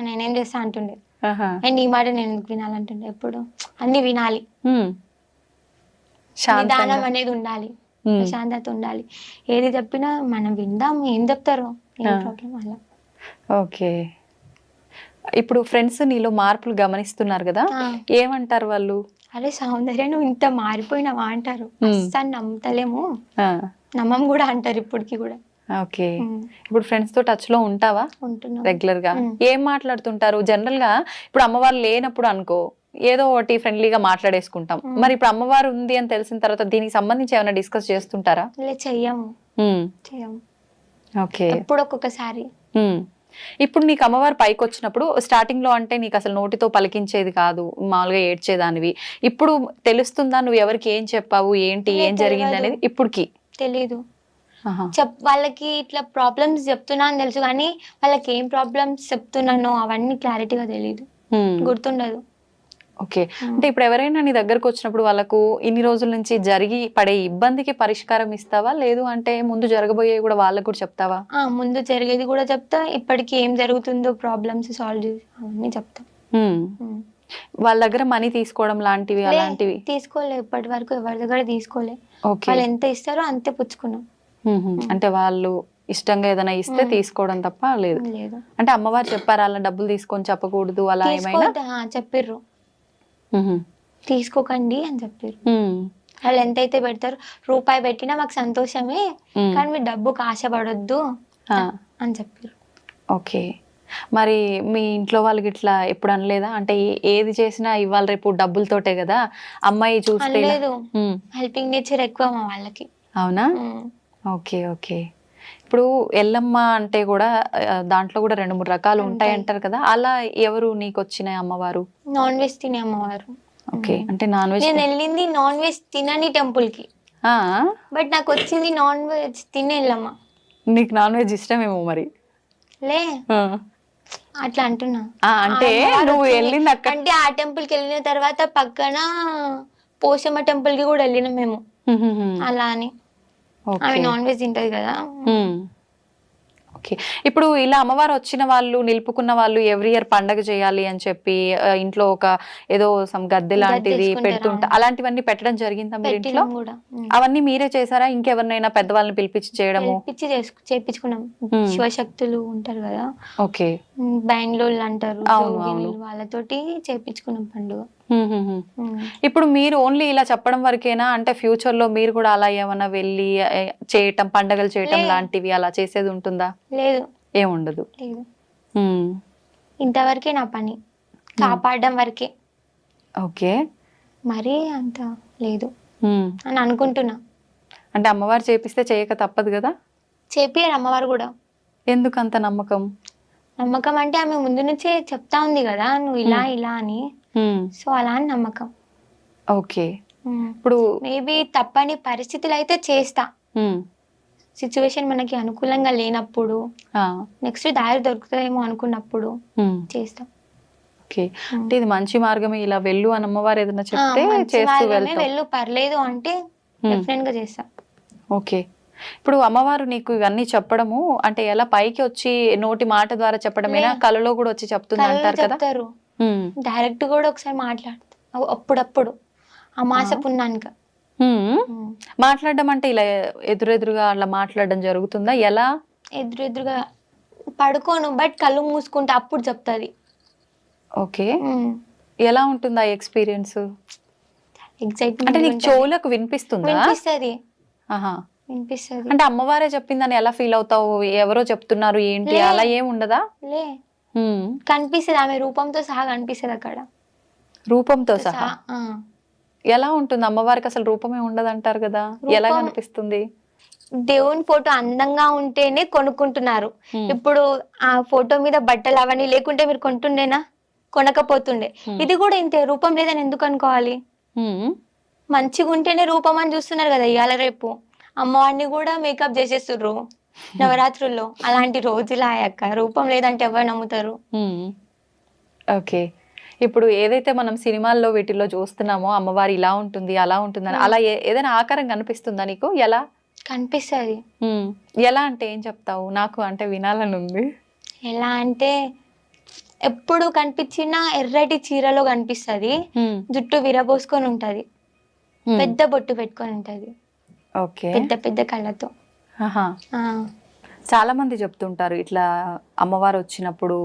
నేనేం చేస్తా అంటుండే, అండ్ ఈ మాట నేను ఎందుకు వినాలంటుండే. ఎప్పుడు అన్ని వినాలి, నిదానం అనేది ఉండాలి, ప్రశాంతత ఉండాలి. ఏది చెప్పినా మనం విందాం, ఏం చెప్తారో ఏం ప్రాబ్లం అలా. ఓకే. ఇప్పుడు ఫ్రెండ్స్ నీలో మార్పులు గమనిస్తున్నారు కదా, ఏమంటారు వాళ్ళు? అరే సౌందర్య నువ్వు ఇంత మారిపోయినావా అంటారు. అస్సలు నమ్ముతలేము, నమ్మం కూడా అంటారు ఇప్పటికి కూడా. ఓకే. ఇప్పుడు ఫ్రెండ్స్ తో టచ్ లో ఉంటావా? ఉంటున్నా రెగ్యులర్ గా. ఏం మాట్లాడుతుంటారు జనరల్ గా? ఇప్పుడు అమ్మవారు లేనప్పుడు అనుకో ఏదో ఒకటి ఫ్రెండ్లీగా మాట్లాడేసుకుంటాం, మరి ఇప్పుడు అమ్మవారు ఉంది అని తెలిసిన తర్వాత దీనికి సంబంధించి ఏమైనా డిస్కస్ చేస్తుంటారా? చెయ్యము. ఓకే. ఎప్పుడు ఒక్కొక్కసారి. ఇప్పుడు నీకు అమ్మవారు పైకి వచ్చినప్పుడు స్టార్టింగ్ లో అంటే నీకు అసలు నోటితో పలికించేది కాదు, మామూలుగా ఏడ్చేదానివి. ఇప్పుడు తెలుస్తుందా నువ్వు ఎవరికి ఏం చెప్పావు, ఏంటి, ఏం జరిగింది అనేది? ఇప్పుడుకి తెలీదు. వాళ్ళకి ఇట్లా ప్రాబ్లమ్స్ చెప్తున్నా అని తెలుసు, కానీ వాళ్ళకి ఏం ప్రాబ్లమ్స్ చెప్తున్నానో అవన్నీ క్లారిటీగా తెలీదు, గుర్తుండదు. ఓకే. అంటే ఇప్పుడు ఎవరైనా నీ దగ్గరకు వచ్చినప్పుడు వాళ్ళకు ఇన్ని రోజుల నుంచి జరిగి పడే ఇబ్బందికి పరిష్కారం ఇస్తావా, లేదు అంటే ముందు జరగబోయేవి కూడా వాళ్ళకు కూడా చెప్తావా? ముందు జరిగేది కూడా చెప్తా, ఇప్పటికి ఏం జరుగుతుందో ప్రాబ్లమ్స్ సాల్వ్ చేసి అవన్నీ చెప్తా. వాళ్ళ దగ్గర మనీ తీసుకోవడం లాంటివి అలాంటివి తీసుకోలే, ఇప్పటి వరకు ఎవరి దగ్గర తీసుకోలే. వాళ్ళు ఎంత ఇస్తారో అంతే పుచ్చుకున్నాం. అంటే వాళ్ళు ఇష్టంగా ఏదైనా ఇస్తే తీసుకోవడం తప్ప లేదు. అంటే అమ్మవారు చెప్పారు అలా డబ్బులు తీసుకొని చెప్పకూడదు అలా ఏమైనా? చెప్పిర్రు, తీసుకోకండి అని చెప్పారు. వాళ్ళు ఎంతైతే పెడతారు, రూపాయి పెట్టినా మాకు సంతోషమే, కానీ మీరు డబ్బుకు ఆశపడొద్దు అని చెప్పారు. ఓకే. మరి మీ ఇంట్లో వాళ్ళకి ఇట్లా ఎప్పుడు అనలేదా? అంటే ఏది చేసినా ఇవాళ రేపు డబ్బులతోటే కదా, అమ్మాయి చూస్తే లేదు, హెల్పింగ్ నేచర్ ఎక్కువ మా వాళ్ళకి. అవునా? ఓకే. ఓకే. ఇప్పుడు ఎల్లమ్మ అంటే కూడా దాంట్లో కూడా 2-3 రకాలు ఉంటాయి అంటారు కదా, అలా ఎవరు నీకు వచ్చిన అమ్మవారు? నాన్ వెజ్ తినే అమ్మవారు. ఓకే, అంటే నాన్ వెజ్. నేను వెళ్ళింది నాన్ వెజ్ తినని టెంపుల్ కి, బట్ నాకు వచ్చింది నాన్ వెజ్ తినే వెళ్ళమ్మ. నీకు నాన్ వెజ్ ఇష్టమేమో మరి. లే అట్లా అంటున్నా. అంటే నువ్వు వెళ్ళింది అక్కడ అంటే ఆ టెంపుల్ కి వెళ్ళిన తర్వాత పక్కన పోషమ్మ టెంపుల్ కి కూడా వెళ్ళినాం మేము. అలా అని ఆమె నాన్ వెజ్ తింటది కదా. ఓకే, ఇప్పుడు ఇలా అమ్మవారు వచ్చిన వాళ్ళు నిలుపుకున్న వాళ్ళు ఎవ్రీ ఇయర్ పండగ చేయాలి అని చెప్పి ఇంట్లో ఒక ఏదో సమ్ గద్దె లాంటిది పెడుతుంటా, అలాంటివన్నీ పెట్టడం జరిగిందా మీరు ఇంట్లో? అవన్నీ మీరే చేశారా, ఇంకెవరినైనా పెద్దవాళ్ళని పిలిపించి చేయడము? చేపించుకున్నాం. శివశక్తులు ఉంటారు కదా, ఓకే, బెంగళూరు అంటారు, వాళ్ళతోటి చేపించుకున్నాం పండుగ. ఇప్పుడు మీరు ఓన్లీ ఇలా చెప్పడం వరకేనా, అంటే ఫ్యూచర్ లో మీరు కూడా అలా ఏమన్నా వెళ్ళి చేయటం, పండగలు చేయటం లాంటివి అలా చేసేది ఉంటుందా? లేదు, ఏముండదు. లేదు, ఇంతవరకే నా పని, కాపాడడం వరకే. ఓకే, మరి అంత లేదు అని అనుకుంటున్నా. అంటే అమ్మవారు చేపిస్తే చేయక తప్పదు కదా? చేపియారు అమ్మవారు కూడా. ఎందుకు అంత నమ్మకం? నమ్మకం అంటే ఆమె ముందు నుంచే చెప్తా ఉంది కదా, నువ్వు ఇలా ఇలా అని, సో అలా అని నమ్మకం. ఓకే, ఇప్పుడు మేబీ తప్పని పరిస్థితులు అయితే చేస్తా, సిచ్యువేషన్ మనకి అనుకూలంగా లేనప్పుడు, నెక్స్ట్ దారి దొరుకుతుందేమో అనుకున్నప్పుడు చేస్తా. ఓకే, అంటే ఇది మంచి మార్గమే, ఇలా వెళ్ళు అని అమ్మవారు ఏదైనా చెప్తే చేస్తూ వెళ్తాం. వెళ్ళు పర్లేదు అంటే డెఫినెట్ గా చేస్తా. ఓకే, ఇప్పుడు అమ్మవారు నీకు ఇవన్నీ చెప్పడము అంటే ఎలా పైకి వచ్చి నోటి మాట ద్వారా చెప్పడమేనా, కలలో కూడా వచ్చి చెప్తుంది అంటారు కదా? డైరెక్ట్ కూడా ఒకసారి మాట్లాడుతా అప్పుడప్పుడు అమాస పున్నానిక. మాట్లాడడం అంటే ఇలా ఎదురెదురుగా అలా మాట్లాడడం జరుగుతుందా? ఎలా? ఎదురెదురుగా పడుకోను, బట్ కళ్ళు మూసుకుంటే అప్పుడు చెప్తాది. ఓకే, ఎలా ఉంటుంది ఆ ఎక్స్పీరియన్స్? ఎగ్జైట్మెంట్. అంటే నీకు చెవులకు వినిపిస్తుందా? వినిపిస్తుంది. అంటే అమ్మవారే చెప్పిందని ఎలా ఫీల్ అవుతావు? ఎవరో చెప్తున్నారు ఏంటి అలా ఏం ఉండదా? లే, కనిపిస్తుంది, ఆమె రూపంతో సహా కనిపిస్తుంది అక్కడ. రూపంతో సహా? ఎలా ఉంటుంది? అమ్మవారికి అసలు రూపమే ఉండదు అంటారు కదా, ఎలా కనిపిస్తుంది? దేవుని ఫోటో అందంగా ఉంటేనే కొనుక్కుంటున్నారు. ఇప్పుడు ఆ ఫోటో మీద బట్టలు అవన్నీ లేకుంటే మీరు కొంటుండేనా? కొనకపోతుండే. ఇది కూడా ఇంతే, రూపం లేదని ఎందుకు అనుకోవాలి? మంచిగా ఉంటేనే రూపం అని చూస్తున్నారు కదా ఇవాళ రేపు. అమ్మవారిని కూడా మేకప్ చేసేస్తుర్రు నవరాత్రుల్లో. అలాంటి రోజులు అయ్యాక రూపం లేదంటే ఎవరు నమ్ముతారు? ఓకే, ఇప్పుడు ఏదైతే మనం సినిమాల్లో వీటిల్లో చూస్తున్నామో అమ్మవారు ఇలా ఉంటుంది అలా ఉంటుందని, అలా ఏదైనా ఆకారం కనిపిస్తుందా నీకు? ఎలా కనిపిస్తుంది? ఎలా అంటే ఏం చెప్తావు? నాకు అంటే వినాలని ఉంది. ఎలా అంటే ఎప్పుడు కనిపించినా ఎర్రటి చీరలో కనిపిస్తుంది, జుట్టు విరబోసుకొని ఉంటది, పెద్ద బొట్టు పెట్టుకొని ఉంటది, పెద్ద పెద్ద కళ్ళతో. చాలా మంది చెప్తుంటారు ఇట్లా అమ్మవారు వచ్చినప్పుడు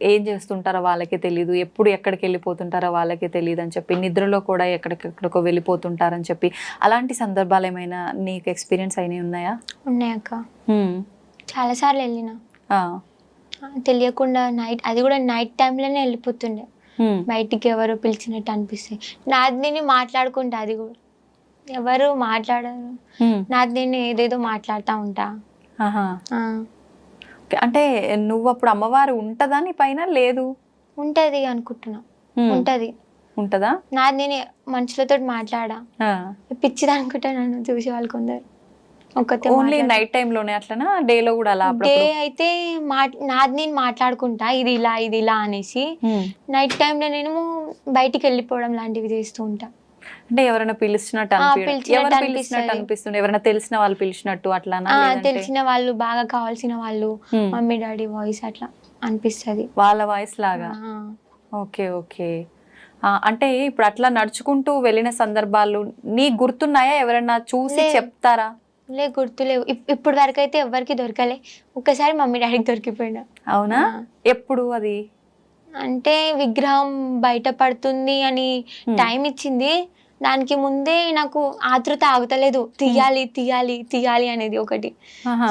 ఏం చేస్తుంటారో వాళ్ళకే తెలీదు, ఎప్పుడు ఎక్కడికి వెళ్ళిపోతుంటారో వాళ్ళకే తెలియదు అని చెప్పి, నిద్రలో కూడా ఎక్కడికెక్కడికో వెళ్ళిపోతుంటారని చెప్పి, అలాంటి సందర్భాలు ఏమైనా నీకు ఎక్స్పీరియన్స్ అయినవి ఉన్నాయా? ఉన్నాయక్క, చాలా సార్లు వెళ్ళినా. తెలియకుండా నైట్, అది కూడా నైట్ టైంలోనే వెళ్ళిపోతుండే, బయటికి ఎవరో పిలిచినట్టు అనిపిస్తాయి. నాది నేను మాట్లాడుకుంటా, అది కూడా ఎవరు మాట్లాడరు, నాది నేను ఏదేదో మాట్లాడుతూ ఉంటా. అంటే నువ్వు అప్పుడు అమ్మవారు ఉంటదా నీ పైన? లేదు, ఉంటది అనుకుంటున్నా. ఉంటదా? నాది నేను మనుషులతో మాట్లాడా, పిచ్చిది అనుకుంటా నన్ను చూసి వాళ్ళు కొందరు. ఓన్లీ నైట్ టైం లోనే అట్లనా, డే లో కూడా అలా? డే అయితే నాది నేను మాట్లాడుకుంటా ఇది ఇలా ఇది ఇలా అనేసి, నైట్ టైంలో నేను బయటికి వెళ్ళిపోవడం లాంటివి చేస్తూ ఉంటా. అంటే ఎవరైనా పిలిచినట్టు అనిపిస్తుంది? ఎవరైనా తెలిసిన వాళ్ళు పిలిచినట్టు అట్లా? తెలిసిన వాళ్ళు, బాగా కావాల్సిన వాళ్ళు, మమ్మీ డాడీ వాయిస్ అట్లా అనిపిస్తుంది, వాళ్ళ వాయిస్ లాగా. Okay, okay. అంటే ఇప్పుడు అట్లా నడుచుకుంటూ వెళ్ళిన సందర్భాలు నీకు గుర్తున్నాయా? ఎవరైనా చూసి చెప్తారా? లే, గుర్తులేవు. ఇప్పుడు వరకు అయితే ఎవరికి దొరకలే. ఒక్కసారి మమ్మీ డాడీకి దొరికిపోయినా. అవునా? ఎప్పుడు అది? అంటే విగ్రహం బయట పడుతుంది అని టైం ఇచ్చింది, దానికి ముందే నాకు ఆతృత ఆగుతలేదు, తీయాలి తీయాలి తీయాలి అనేది ఒకటి.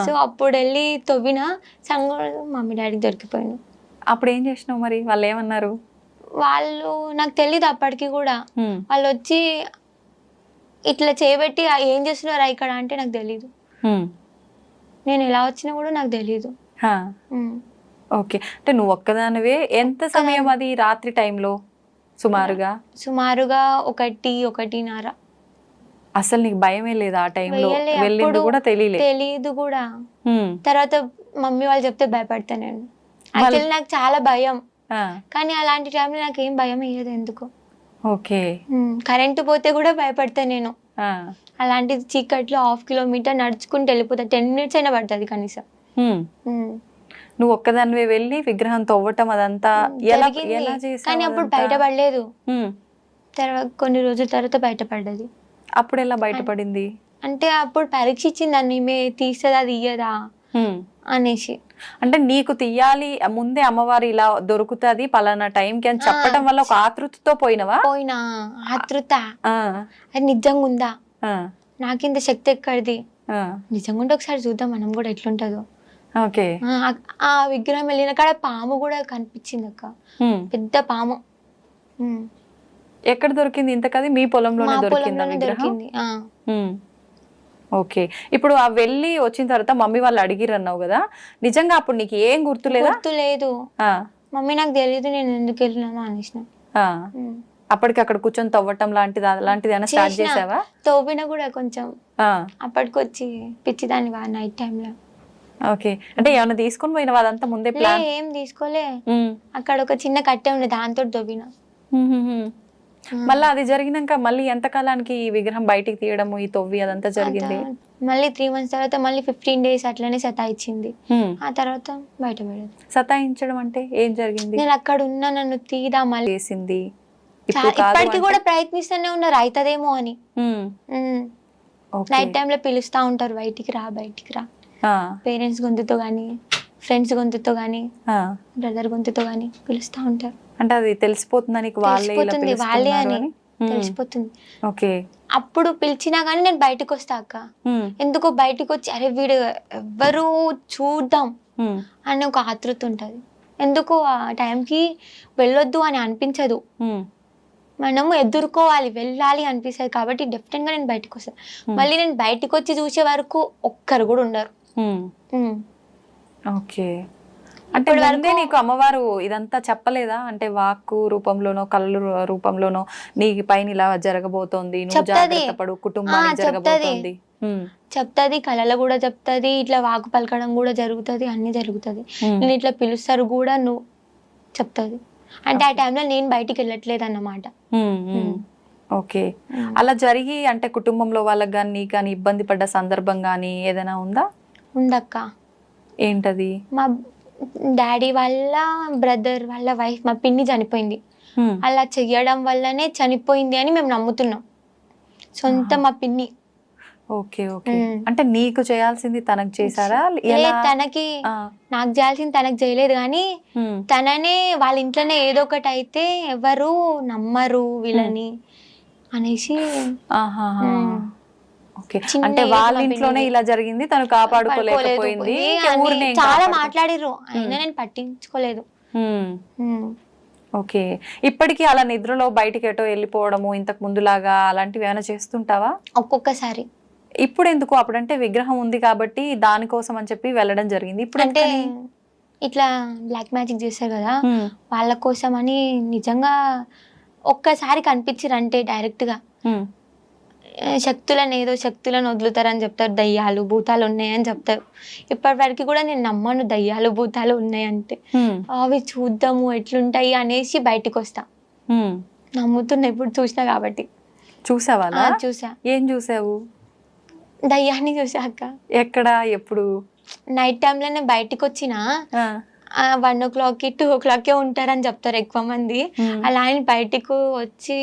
సో అప్పుడు వెళ్ళి తవ్విన సంగ మమ్మీ డాడీకి దొరికిపోయాను. అప్పుడు ఏం చేసినావు మరి? వాళ్ళు ఏమన్నారు? వాళ్ళు నాకు తెలీదు అప్పటికి కూడా. వాళ్ళు వచ్చి ఇట్లా చేయబెట్టి ఏం చేస్తున్నారా ఇక్కడ అంటే నాకు తెలీదు. నేను ఎలా వచ్చినా కూడా నాకు తెలియదు. హా. ఓకే, అంటే నువ్వు ఒక్కదానివే. ఎంత సమయం అది రాత్రి టైంలో సుమారుగా? సుమారుగా 1-1:30. అసలు నీకు భయమే లేదా ఆ టైంలో? వెయ్యలే, వెళ్ళింది అప్పుడు కూడా తెలీదు కూడా. తర్వాత మమ్మీ వాళ్ళు చెప్తే భయపడతా నేను. యాక్చువల్లీ నాకు చాలా భయం, కానీ అలాంటి టైంలో నాకు ఏం భయం అయ్యేది ఎందుకు. ఓకే. కరెంటు పోతే కూడా భయపడతా నేను. అలాంటిది చీకట్లో 1/2 కిలోమీటర్ నడుచుకుంటూ వెళ్ళిపోతా. 10 minutes అయినా పడుతుంది కనీసం. నువ్వు ఒక్కదానివే వెళ్ళి విగ్రహం తవ్వటం అదంతా ఎలా జరిగింది. కానీ అప్పుడు బయటపడలేదు. తర్వాత కొన్ని రోజుల తర్వాత బయటపడ్డది. అప్పుడు ఎలా బయటపడింది? అంటే అప్పుడు పరీక్ష ఇచ్చింది దాన్ని, ఈమె తీస్తుందా అది ఇయ్యదా అనేసి. అంటే నీకు తీయాలి ముందే అమ్మవారు ఇలా దొరుకుతుంది పలానా టైంకి అని చెప్పడం వల్ల ఒక ఆతృతతో పోయినవా? పోయినా ఆతృత. అది నిజంగా ఉందా, నాకింత శక్తి ఎక్కడిది, నిజంగా ఉంటే ఒకసారి చూద్దాం మనం కూడా ఎట్లుంటదో. ఓకే. ఆ విగ్రహం వెళ్ళిన కాడ పాము కూడా కనిపించింది అక్క, పెద్ద పాము. ఎక్కడ దొరికింది ఇంతకది? మీ పొలంలోనే దొరికింది. ఓకే. ఇప్పుడు ఆ వెళ్ళి వచ్చిన తర్వాత మమ్మీ వాళ్ళు అడిగిరు అన్నావు కదా, నిజంగా అప్పుడు నీకు ఏం గుర్తులేదా? గుర్తులేదు. మమ్మీ నాకు తెలియదు నేను ఎందుకు వెళ్ళినాను అనేసిన. అప్పటికి అక్కడ కూర్చొని తవ్వటం అలాంటిది ఏమైనా స్టార్ట్ చేసావా? తవ్విన కూడా కొంచెం అప్పటికొచ్చి పిచ్చిదాన్ని నైట్ టైంలో. ఓకే. అంటే ఏమైనా తీసుకొని పోయినా అదంతా ముందే ప్లాన్? ఏం తీసుకోలే. అక్కడ ఒక చిన్న కట్టె ఉండే దాంతో తవ్విన. మళ్ళీ అది జరిగినాక మళ్ళీ ఎంత కాలానికి ఈ విగ్రహం బయటికి తీయడము, ఈ తవ్వి అదంతా జరిగింది? మళ్ళీ 3 months తర్వాత మళ్ళీ 15 days అట్లనే సతాయించింది. ఆ తర్వాత బయటపడేది. సతాయించడం అంటే ఏం జరిగింది? నేను అక్కడ ఉన్నా, నన్ను తీదా మళ్ళీ చేసింది. ఇప్పటికి కూడా ప్రయత్నిస్తూనే ఉన్నారు అవుతుందేమో అని. నైట్ టైంలో పిలుస్తా ఉంటారు, బయటికి రా బయటికి రా. పేరెంట్స్ గొంతుతో గానీ, ఫ్రెండ్స్ గొంతుతో గానీ, బ్రదర్ గొంతుతో గానీ పిలుస్తా ఉంటారు. అంటే అది తెలిసిపోతుందా నీకు? వాళ్ళే అని తెలిసిపోతుంది. ఓకే. అప్పుడు పిలిచినా గానీ నేను బయటకు వస్తా అక్క. ఎందుకో బయటకు వచ్చి అరే వీడు ఎవ్వరు చూద్దాం అని ఒక ఆతృత ఉంటది. ఎందుకు ఆ టైంకి వెళ్ళొద్దు అని అనిపించదు, మనము ఎదుర్కోవాలి వెళ్ళాలి అనిపిస్తుంది. కాబట్టి డెఫినెట్ గా నేను బయటకు వస్తాను. మళ్ళీ నేను బయటకు వచ్చి చూసే వరకు ఒక్కరు కూడా ఉండరు. ఓకే. అంటే ముందే నీకు అమ్మవారు ఇదంతా చెప్పలేదా? అంటే వాక్కు రూపంలోనో కళ్ళు రూపంలోనో నీ పైన ఇలా జరగబోతోంది, నువ్వు జాగ్రత్త పడు, కుటుంబానికి జరగబోతోంది చెప్తాది. కళలో కూడా చెప్తాది, ఇట్లా వాకు పలకడం కూడా జరుగుతుంది, అన్ని జరుగుతుంది. నేను ఇట్లా పిలుస్తారు కూడా నువ్వు చెప్తాది. అంటే ఆ టైంలో నేను బయటికి వెళ్ళట్లేదు అన్నమాట. ఓకే. అలా జరిగి అంటే కుటుంబంలో వాళ్ళకి కానీ నీకు కానీ ఇబ్బంది పడ్డ సందర్భం కానీ ఏదైనా ఉందా? ఉందక్క. ఏంటది? మా డాడీ వాళ్ళ బ్రదర్ వాళ్ళ వైఫ్, మా పిన్ని చనిపోయింది. అలా చెయ్యడం వల్లనే చనిపోయింది అని మేము నమ్ముతున్నాం. సొంత మా పిన్ని. ఓకే. ఓకే. అంటే నీకు చేయాల్సింది తనకు చేశారా? తనకి నాకు చేయాల్సింది తనకు చేయలేదు, కానీ తననే వాళ్ళ ఇంట్లోనే ఏదో ఒకటి అయితే ఎవరు నమ్మరు వీళ్ళని అనేసి. అంటే వాళ్ళ ఇంట్లోనే ఇలా జరిగింది, తను కాపాడుకోలేకపోయింది. చాలా మాట్లాడిర్రు, అయినా నేను పట్టించుకోలేదు. ఓకే. ఇప్పటికీ అలా నిద్రలో బయటికి ఎటో వెళ్ళిపోవడము ఇంతకు ముందులాగా అలాంటివి ఏమైనా చేస్తుంటావా? ఒక్కొక్కసారి. ఇప్పుడు ఎందుకు? అప్పుడంటే విగ్రహం ఉంది కాబట్టి దానికోసం అని చెప్పి వెళ్ళడం జరిగింది. ఇప్పుడు అంటే ఇట్లా బ్లాక్ మ్యాజిక్ చేస్తారు కదా, వాళ్ళ కోసం అని నిజంగా ఒక్కసారి కనిపించారు అంటే డైరెక్ట్ గా శక్తులను ఏదో శక్తులను వదులుతారని చెప్తారు, దయ్యాలు భూతాలు ఉన్నాయని చెప్తారు. ఇప్పటి వరకు కూడా నేను నమ్మను దయ్యాలు భూతాలు ఉన్నాయంటే. అవి చూద్దాము ఎట్లుంటాయి అనేసి బయటకు వస్తా. నమ్ముతున్నా ఇప్పుడు చూసినా కాబట్టి. చూసావా? చూసా. ఏం చూసావు? దయ్యాన్ని చూసా అక్క. ఎక్కడ? ఎప్పుడు? నైట్ టైంలో నేను బయటకు వచ్చిన 1 o'clock 2 o'clock ఉంటారని చెప్తారు ఎక్కువ మంది. అలా ఆయన బయటకు వచ్చి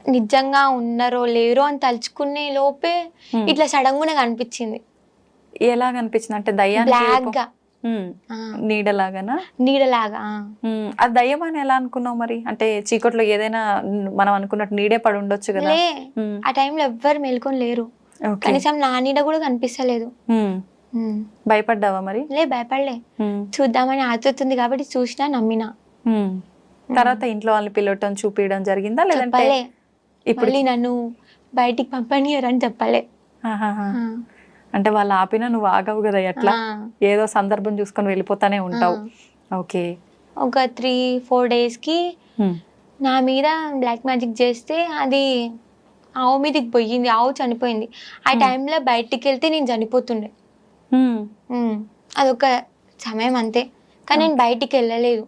నిజంగా ఉన్నారో లేరో అని తలుచుకునే లోపే ఇట్లా సడన్ గా కనిపించింది. ఎలా కనిపించింది? అంటే దయ్యాన్ని బ్లాక్ గా నీడలాగానా? నీడలాగా. ఆ దయ్యం అని ఎలా అనుకున్నావు మరి? అంటే చీకట్లో ఏదైనా మనం అనుకున్నట్టు నీడే పడి ఉండొచ్చు కదా. ఆ టైంలో ఎవ్వరు మేల్కొని లేరు, కనీసం నా నీడ కూడా కనిపిస్తలేదు. భయపడ్డావా మరి? భయపడలే. చూద్దామని ఆతుతుంది కాబట్టి చూసినా, నమ్మినా. తర్వాత ఇంట్లో వాళ్ళని పిలవటం చూపించడం జరిగిందా? లేదంటే ఇప్పుడు నన్ను బయటికి పంపనియరు అని చెప్పలే. అంటే వాళ్ళు ఆపినా నువ్వు ఆగవు కదా, ఎట్లా ఏదో సందర్భం చూసుకొని వెళ్ళిపోతానే ఉంటావు. ఓకే. ఒక 3-4 డేస్కి నా మీద బ్లాక్ మ్యాజిక్ చేస్తే అది ఆవు మీదకి పోయింది, ఆవు చనిపోయింది. ఆ టైంలో బయటికి వెళ్తే నేను చనిపోతుండే. అదొక సమయం అంతే, కానీ నేను బయటికి వెళ్ళలేదు.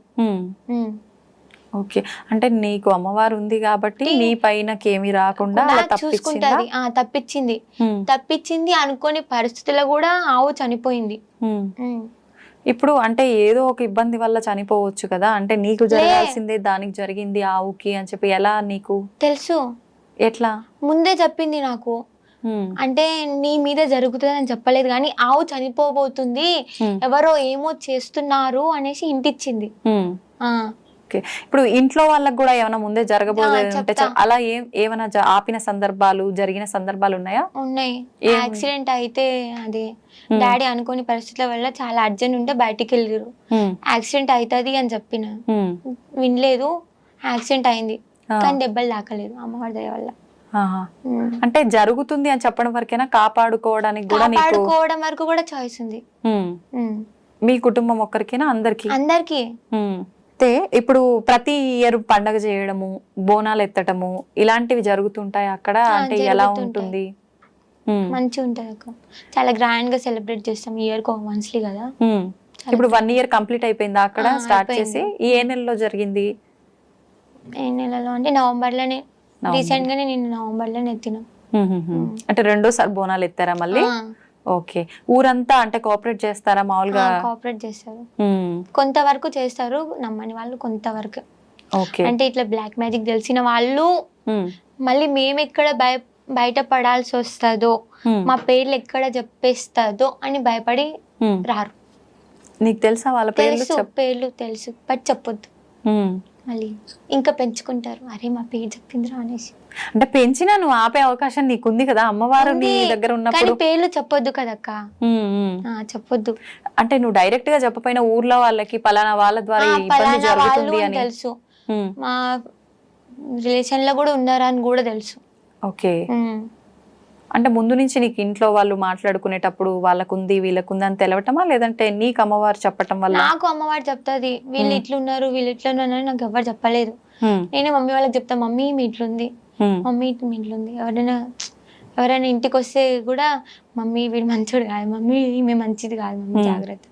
ఓకే. అంటే నీకు అమ్మవారు ఉంది కాబట్టి నీ పైనకేమి రాకుండా చూసుకుంటది. తప్పించింది అనుకోని పరిస్థితుల్లో కూడా ఆవు చనిపోయింది. ఇప్పుడు అంటే ఏదో ఒక ఇబ్బంది వల్ల చనిపోవచ్చు కదా, అంటే నీకు జరగాల్సిందే దానికి జరిగింది ఆవుకి అని చెప్పి ఎలా నీకు తెలుసు? ఎట్లా? ముందే చెప్పింది నాకు. అంటే నీ మీద జరుగుతుంది అని చెప్పలేదు, కానీ ఆవు చనిపోబోతుంది, ఎవరో ఏమో చేస్తున్నారు అనేసి ఇంటిచ్చింది. ఓకే. ఇప్పుడు ఇంట్లో వాళ్ళకి కూడా ఏమైనా ముందే జరగబోయేది ఉంటే అలా ఏమైనా ఆపిన సందర్భాలు, జరిగిన సందర్భాలు ఉన్నాయా? ఉన్నాయి. యాక్సిడెంట్ అయితే అది డాడీ అనుకోని పరిస్థితుల వల్ల చాలా అర్జెంట్ ఉంటే బయటికి వెళ్ళారు. యాక్సిడెంట్ అవుతుంది అని చెప్పిన, వినలేదు. యాక్సిడెంట్ అయింది, కానీ దెబ్బలు తాకలేదు అమ్మవారి దయ వల్ల. అంటే జరుగుతుంది అని చెప్పడం వరకేనా, కాపాడుకోవడానికి కూడా కాపాడుకోవడం వరకు కూడా చాయిస్ ఉంది. మీ కుటుంబం ఒక్కరికేనా, అందరికి? అందరికి. అయితే ఇప్పుడు ప్రతి ఇయర్ పండగ చేయడము, బోనాలు ఎత్తటము ఇలాంటివి జరుగుతుంటాయి అక్కడ, అంటే ఎలా ఉంటుంది? మంచిగా ఉంటుంది అక్క, చాలా గ్రాండ్ గా సెలబ్రేట్ చేస్తాం ఇయర్ కి వన్స్లీ కదా. ఇప్పుడు 1 year కంప్లీట్ అయిపోయిందా అక్కడ స్టార్ట్ చేసి? ఏ నెలలో జరిగింది? ఏ నెలలో అంటే నవంబర్ లోనే, రీసెంట్ గానే నేను నవంబర్ లోనే ఎత్తిన. అంటే రెండోసారి బోనాలు ఎత్తారా మళ్ళీ? ఓకే. ఊరంతా అంటే కోఆపరేట్ చేస్తారా మామూలుగా? కోఆపరేట్ చేస్తారు, కొంతవరకు చేస్తారు, నమ్మని వాళ్ళు కొంతవరకు. ఓకే. అంటే ఇట్లా బ్లాక్ మ్యాజిక్ తెలిసిన వాళ్ళు మళ్ళీ మేము ఎక్కడ బయట పడాల్సి వస్తుందో, మా పేర్లు ఎక్కడ చెప్పేస్తుందో అని భయపడి రారు. నీకు తెలుసా వాళ్ళ పేర్లు? తెలుసు, బట్ చెప్పొద్దు. మళ్ళీ ఇంకా పెంచుకుంటారు, అరే మా పేరు చెప్పిందిరా అనేసి. అంటే పెంచినా నువ్వు ఆపే అవకాశం నీకుంది కదా, అమ్మవారు నీ దగ్గర ఉన్నప్పుడు. పేర్లు చెప్పొద్దు కదక్క, చెప్పొద్దు. అంటే నువ్వు డైరెక్ట్ గా చెప్పపోయినా ఊర్లో వాళ్ళకి పలానా వాళ్ళ ద్వారా ఇబ్బంది జరుగుతుంది అని తెలుసు, మా రిలేషన్ లో కూడా ఉన్నారా అని కూడా తెలుసు. ఓకే. అంటే ముందు నుంచి నీకు ఇంట్లో వాళ్ళు మాట్లాడుకునేటప్పుడు వాళ్ళకుంది వీళ్ళకుంది అని తెలవటమా, లేదంటే నీకు అమ్మవారు చెప్పటం వల్ల? నాకు అమ్మవారు చెప్తాది, వీళ్ళు ఇట్లున్నారు వీళ్ళు ఇట్లున్నారు నాకు ఎవరు చెప్పలేదు. నేనే మమ్మీ వాళ్ళకి చెప్తా, మమ్మీ మీ ఇట్లుంది, మమ్మీ మీ ఇట్లుంది. ఎవరైనా ఇంటికి వస్తే కూడా మమ్మీ వీడు మంచోడు కాదు, మమ్మీ ఈమె మంచిది కాదు, మమ్మీ జాగ్రత్త.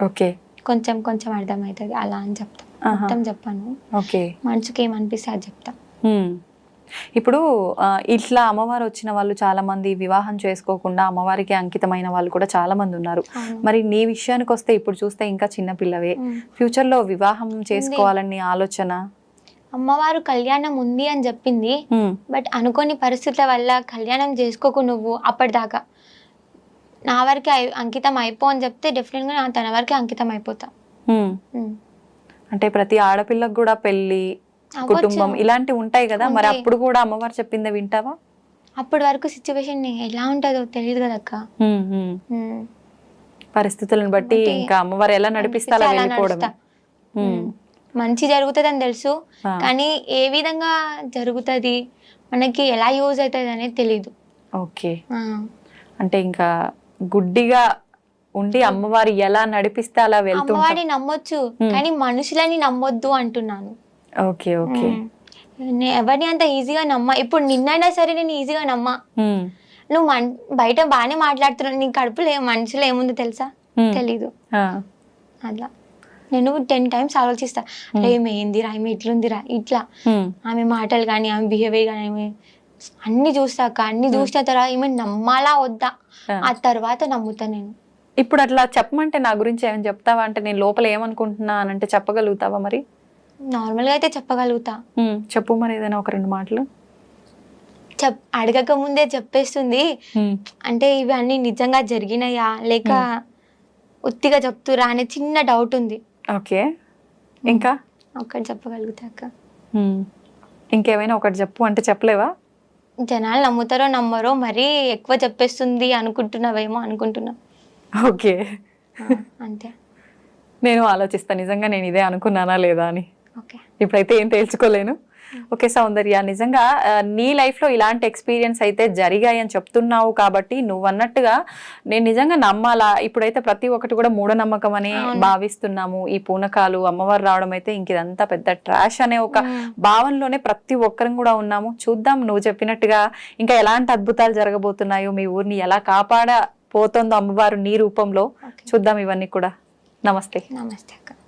ఓకే. కొంచెం కొంచెం అర్థమవుతుంది అలా అని చెప్తా, మొత్తం చెప్పాను. ఓకే. మనసుకి ఏమనిపిస్తే అది చెప్తా. ఇప్పుడు ఇట్లా అమ్మవారు వచ్చిన వాళ్ళు చాలా మంది వివాహం చేసుకోకుండా అమ్మవారికి అంకితమైన వాళ్ళు కూడా చాలా మంది ఉన్నారు. మరి నీ విషయానికి వస్తే ఇప్పుడు చూస్తే ఇంకా చిన్న పిల్లవే, ఫ్యూచర్ లో వివాహం చేసుకోవాలని ఆలోచన? అమ్మవారు కళ్యాణం ఉంది అని చెప్పింది, బట్ అనుకోని పరిస్థితుల వల్ల కళ్యాణం చేసుకోకు నువ్వు అప్పటిదాకా, నా వరకే అంకితం అయిపో అని చెప్తే డెఫినెట్ గా తన వరకే అంకితం అయిపోతా. అంటే ప్రతి ఆడపిల్లకు కూడా పెళ్లి, కుటుంబం ఇలాంటివి ఉంటాయి కదా, మరి అప్పుడు కూడా అమ్మవారు చెప్పిందే వింటావా? అప్పటి వరకు సిచ్యువేషన్ ఎలా ఉంటుందో తెలియదు కదక్క, పరిస్థితులను బట్టి ఇంకా అమ్మవారు ఎలా నడిపిస్తా అలా వెళ్ళిపోవడం. మంచి జరుగుతుంది అని తెలుసు, కానీ ఏ విధంగా జరుగుతుంది, మనకి ఎలా యూజ్ అవుతుంది అనేది తెలీదు. ఓకే. అంటే ఇంకా గుడ్డిగా ఉండి అమ్మవారు ఎలా నడిపిస్తే అలా వెళ్తూ, అమ్మవారిని నమ్మొచ్చు కానీ మనుషులని నమ్మొద్దు అంటున్నాను. ఓకే. ఓకే. ఎవరిని అంత ఈజీగా నమ్మ, ఇప్పుడు నిన్నైనా సరే నేను ఈజీగా నమ్మా. నువ్వు బయట బాగానే మాట్లాడుతున్నావు, నీ కడుపులో మనుషులు ఏముంది తెలుసా, తెలీదు. అట్లా నేను 10 times ఆలోచిస్తా, ఏమి ఏందిరా, ఆమె ఇట్లుందిరా, ఇట్లా ఆమె మాటలు కానీ ఆమె బిహేవియర్ కానీ ఆమె అన్ని చూస్తాక, అన్ని చూసిన తర్వాత ఈమె నమ్మాలా వద్దా, ఆ తర్వాత నమ్ముతా నేను. ఇప్పుడు అట్లా చెప్పమంటే నా గురించి ఏమైనా చెప్తావా, అంటే నేను లోపల ఏమనుకుంటున్నా అని అంటే చెప్పగలుగుతావా? మరి నార్మల్ గా అయితే చెప్పగలుగుతా. చెప్పు మరి ఏదైనా ఒక 2 మాటలు. అడగక ముందే చెప్పేస్తుంది, అంటే ఇవి అన్ని నిజంగా జరిగినాయా లేక ఉత్తిగా చెప్తురా అనే చిన్న డౌట్ ఉంది. ఓకే. ఇంకా ఒకటి చెప్పగలుగుతా అక్క. ఇంకేమైనా ఒకటి చెప్పు అంటే చెప్పలేవా? జనాలు నమ్ముతారో నమ్మరో, మరీ ఎక్కువ చెప్పేస్తుంది అనుకుంటున్నావేమో అనుకుంటున్నా. ఓకే. అంతే. నేను ఆలోచిస్తాను నిజంగా నేను ఇదే అనుకున్నానా లేదా అని. ఓకే. ఇప్పుడైతే ఏం తేల్చుకోలేను. ఓకే సౌందర్య, నిజంగా నీ లైఫ్ లో ఇలాంటి ఎక్స్పీరియన్స్ అయితే జరిగాయి అని చెప్తున్నావు కాబట్టి నువ్వు అన్నట్టుగా నేను నిజంగా నమ్మాలా. ఇప్పుడైతే ప్రతి ఒక్కటి కూడా మూఢనమ్మకం అని భావిస్తున్నాము. ఈ పూనకాలు, అమ్మవారు రావడం అయితే ఇంక ఇదంతా పెద్ద ట్రాష్ అనే ఒక భావనలోనే ప్రతి ఒక్కరం కూడా ఉన్నాము. చూద్దాం నువ్వు చెప్పినట్టుగా ఇంకా ఎలాంటి అద్భుతాలు జరగబోతున్నాయో, మీ ఊరిని ఎలా కాపాడపోతుందో అమ్మవారు నీ రూపంలో. చూద్దాం ఇవన్నీ కూడా. నమస్తే. నమస్తే అక్క.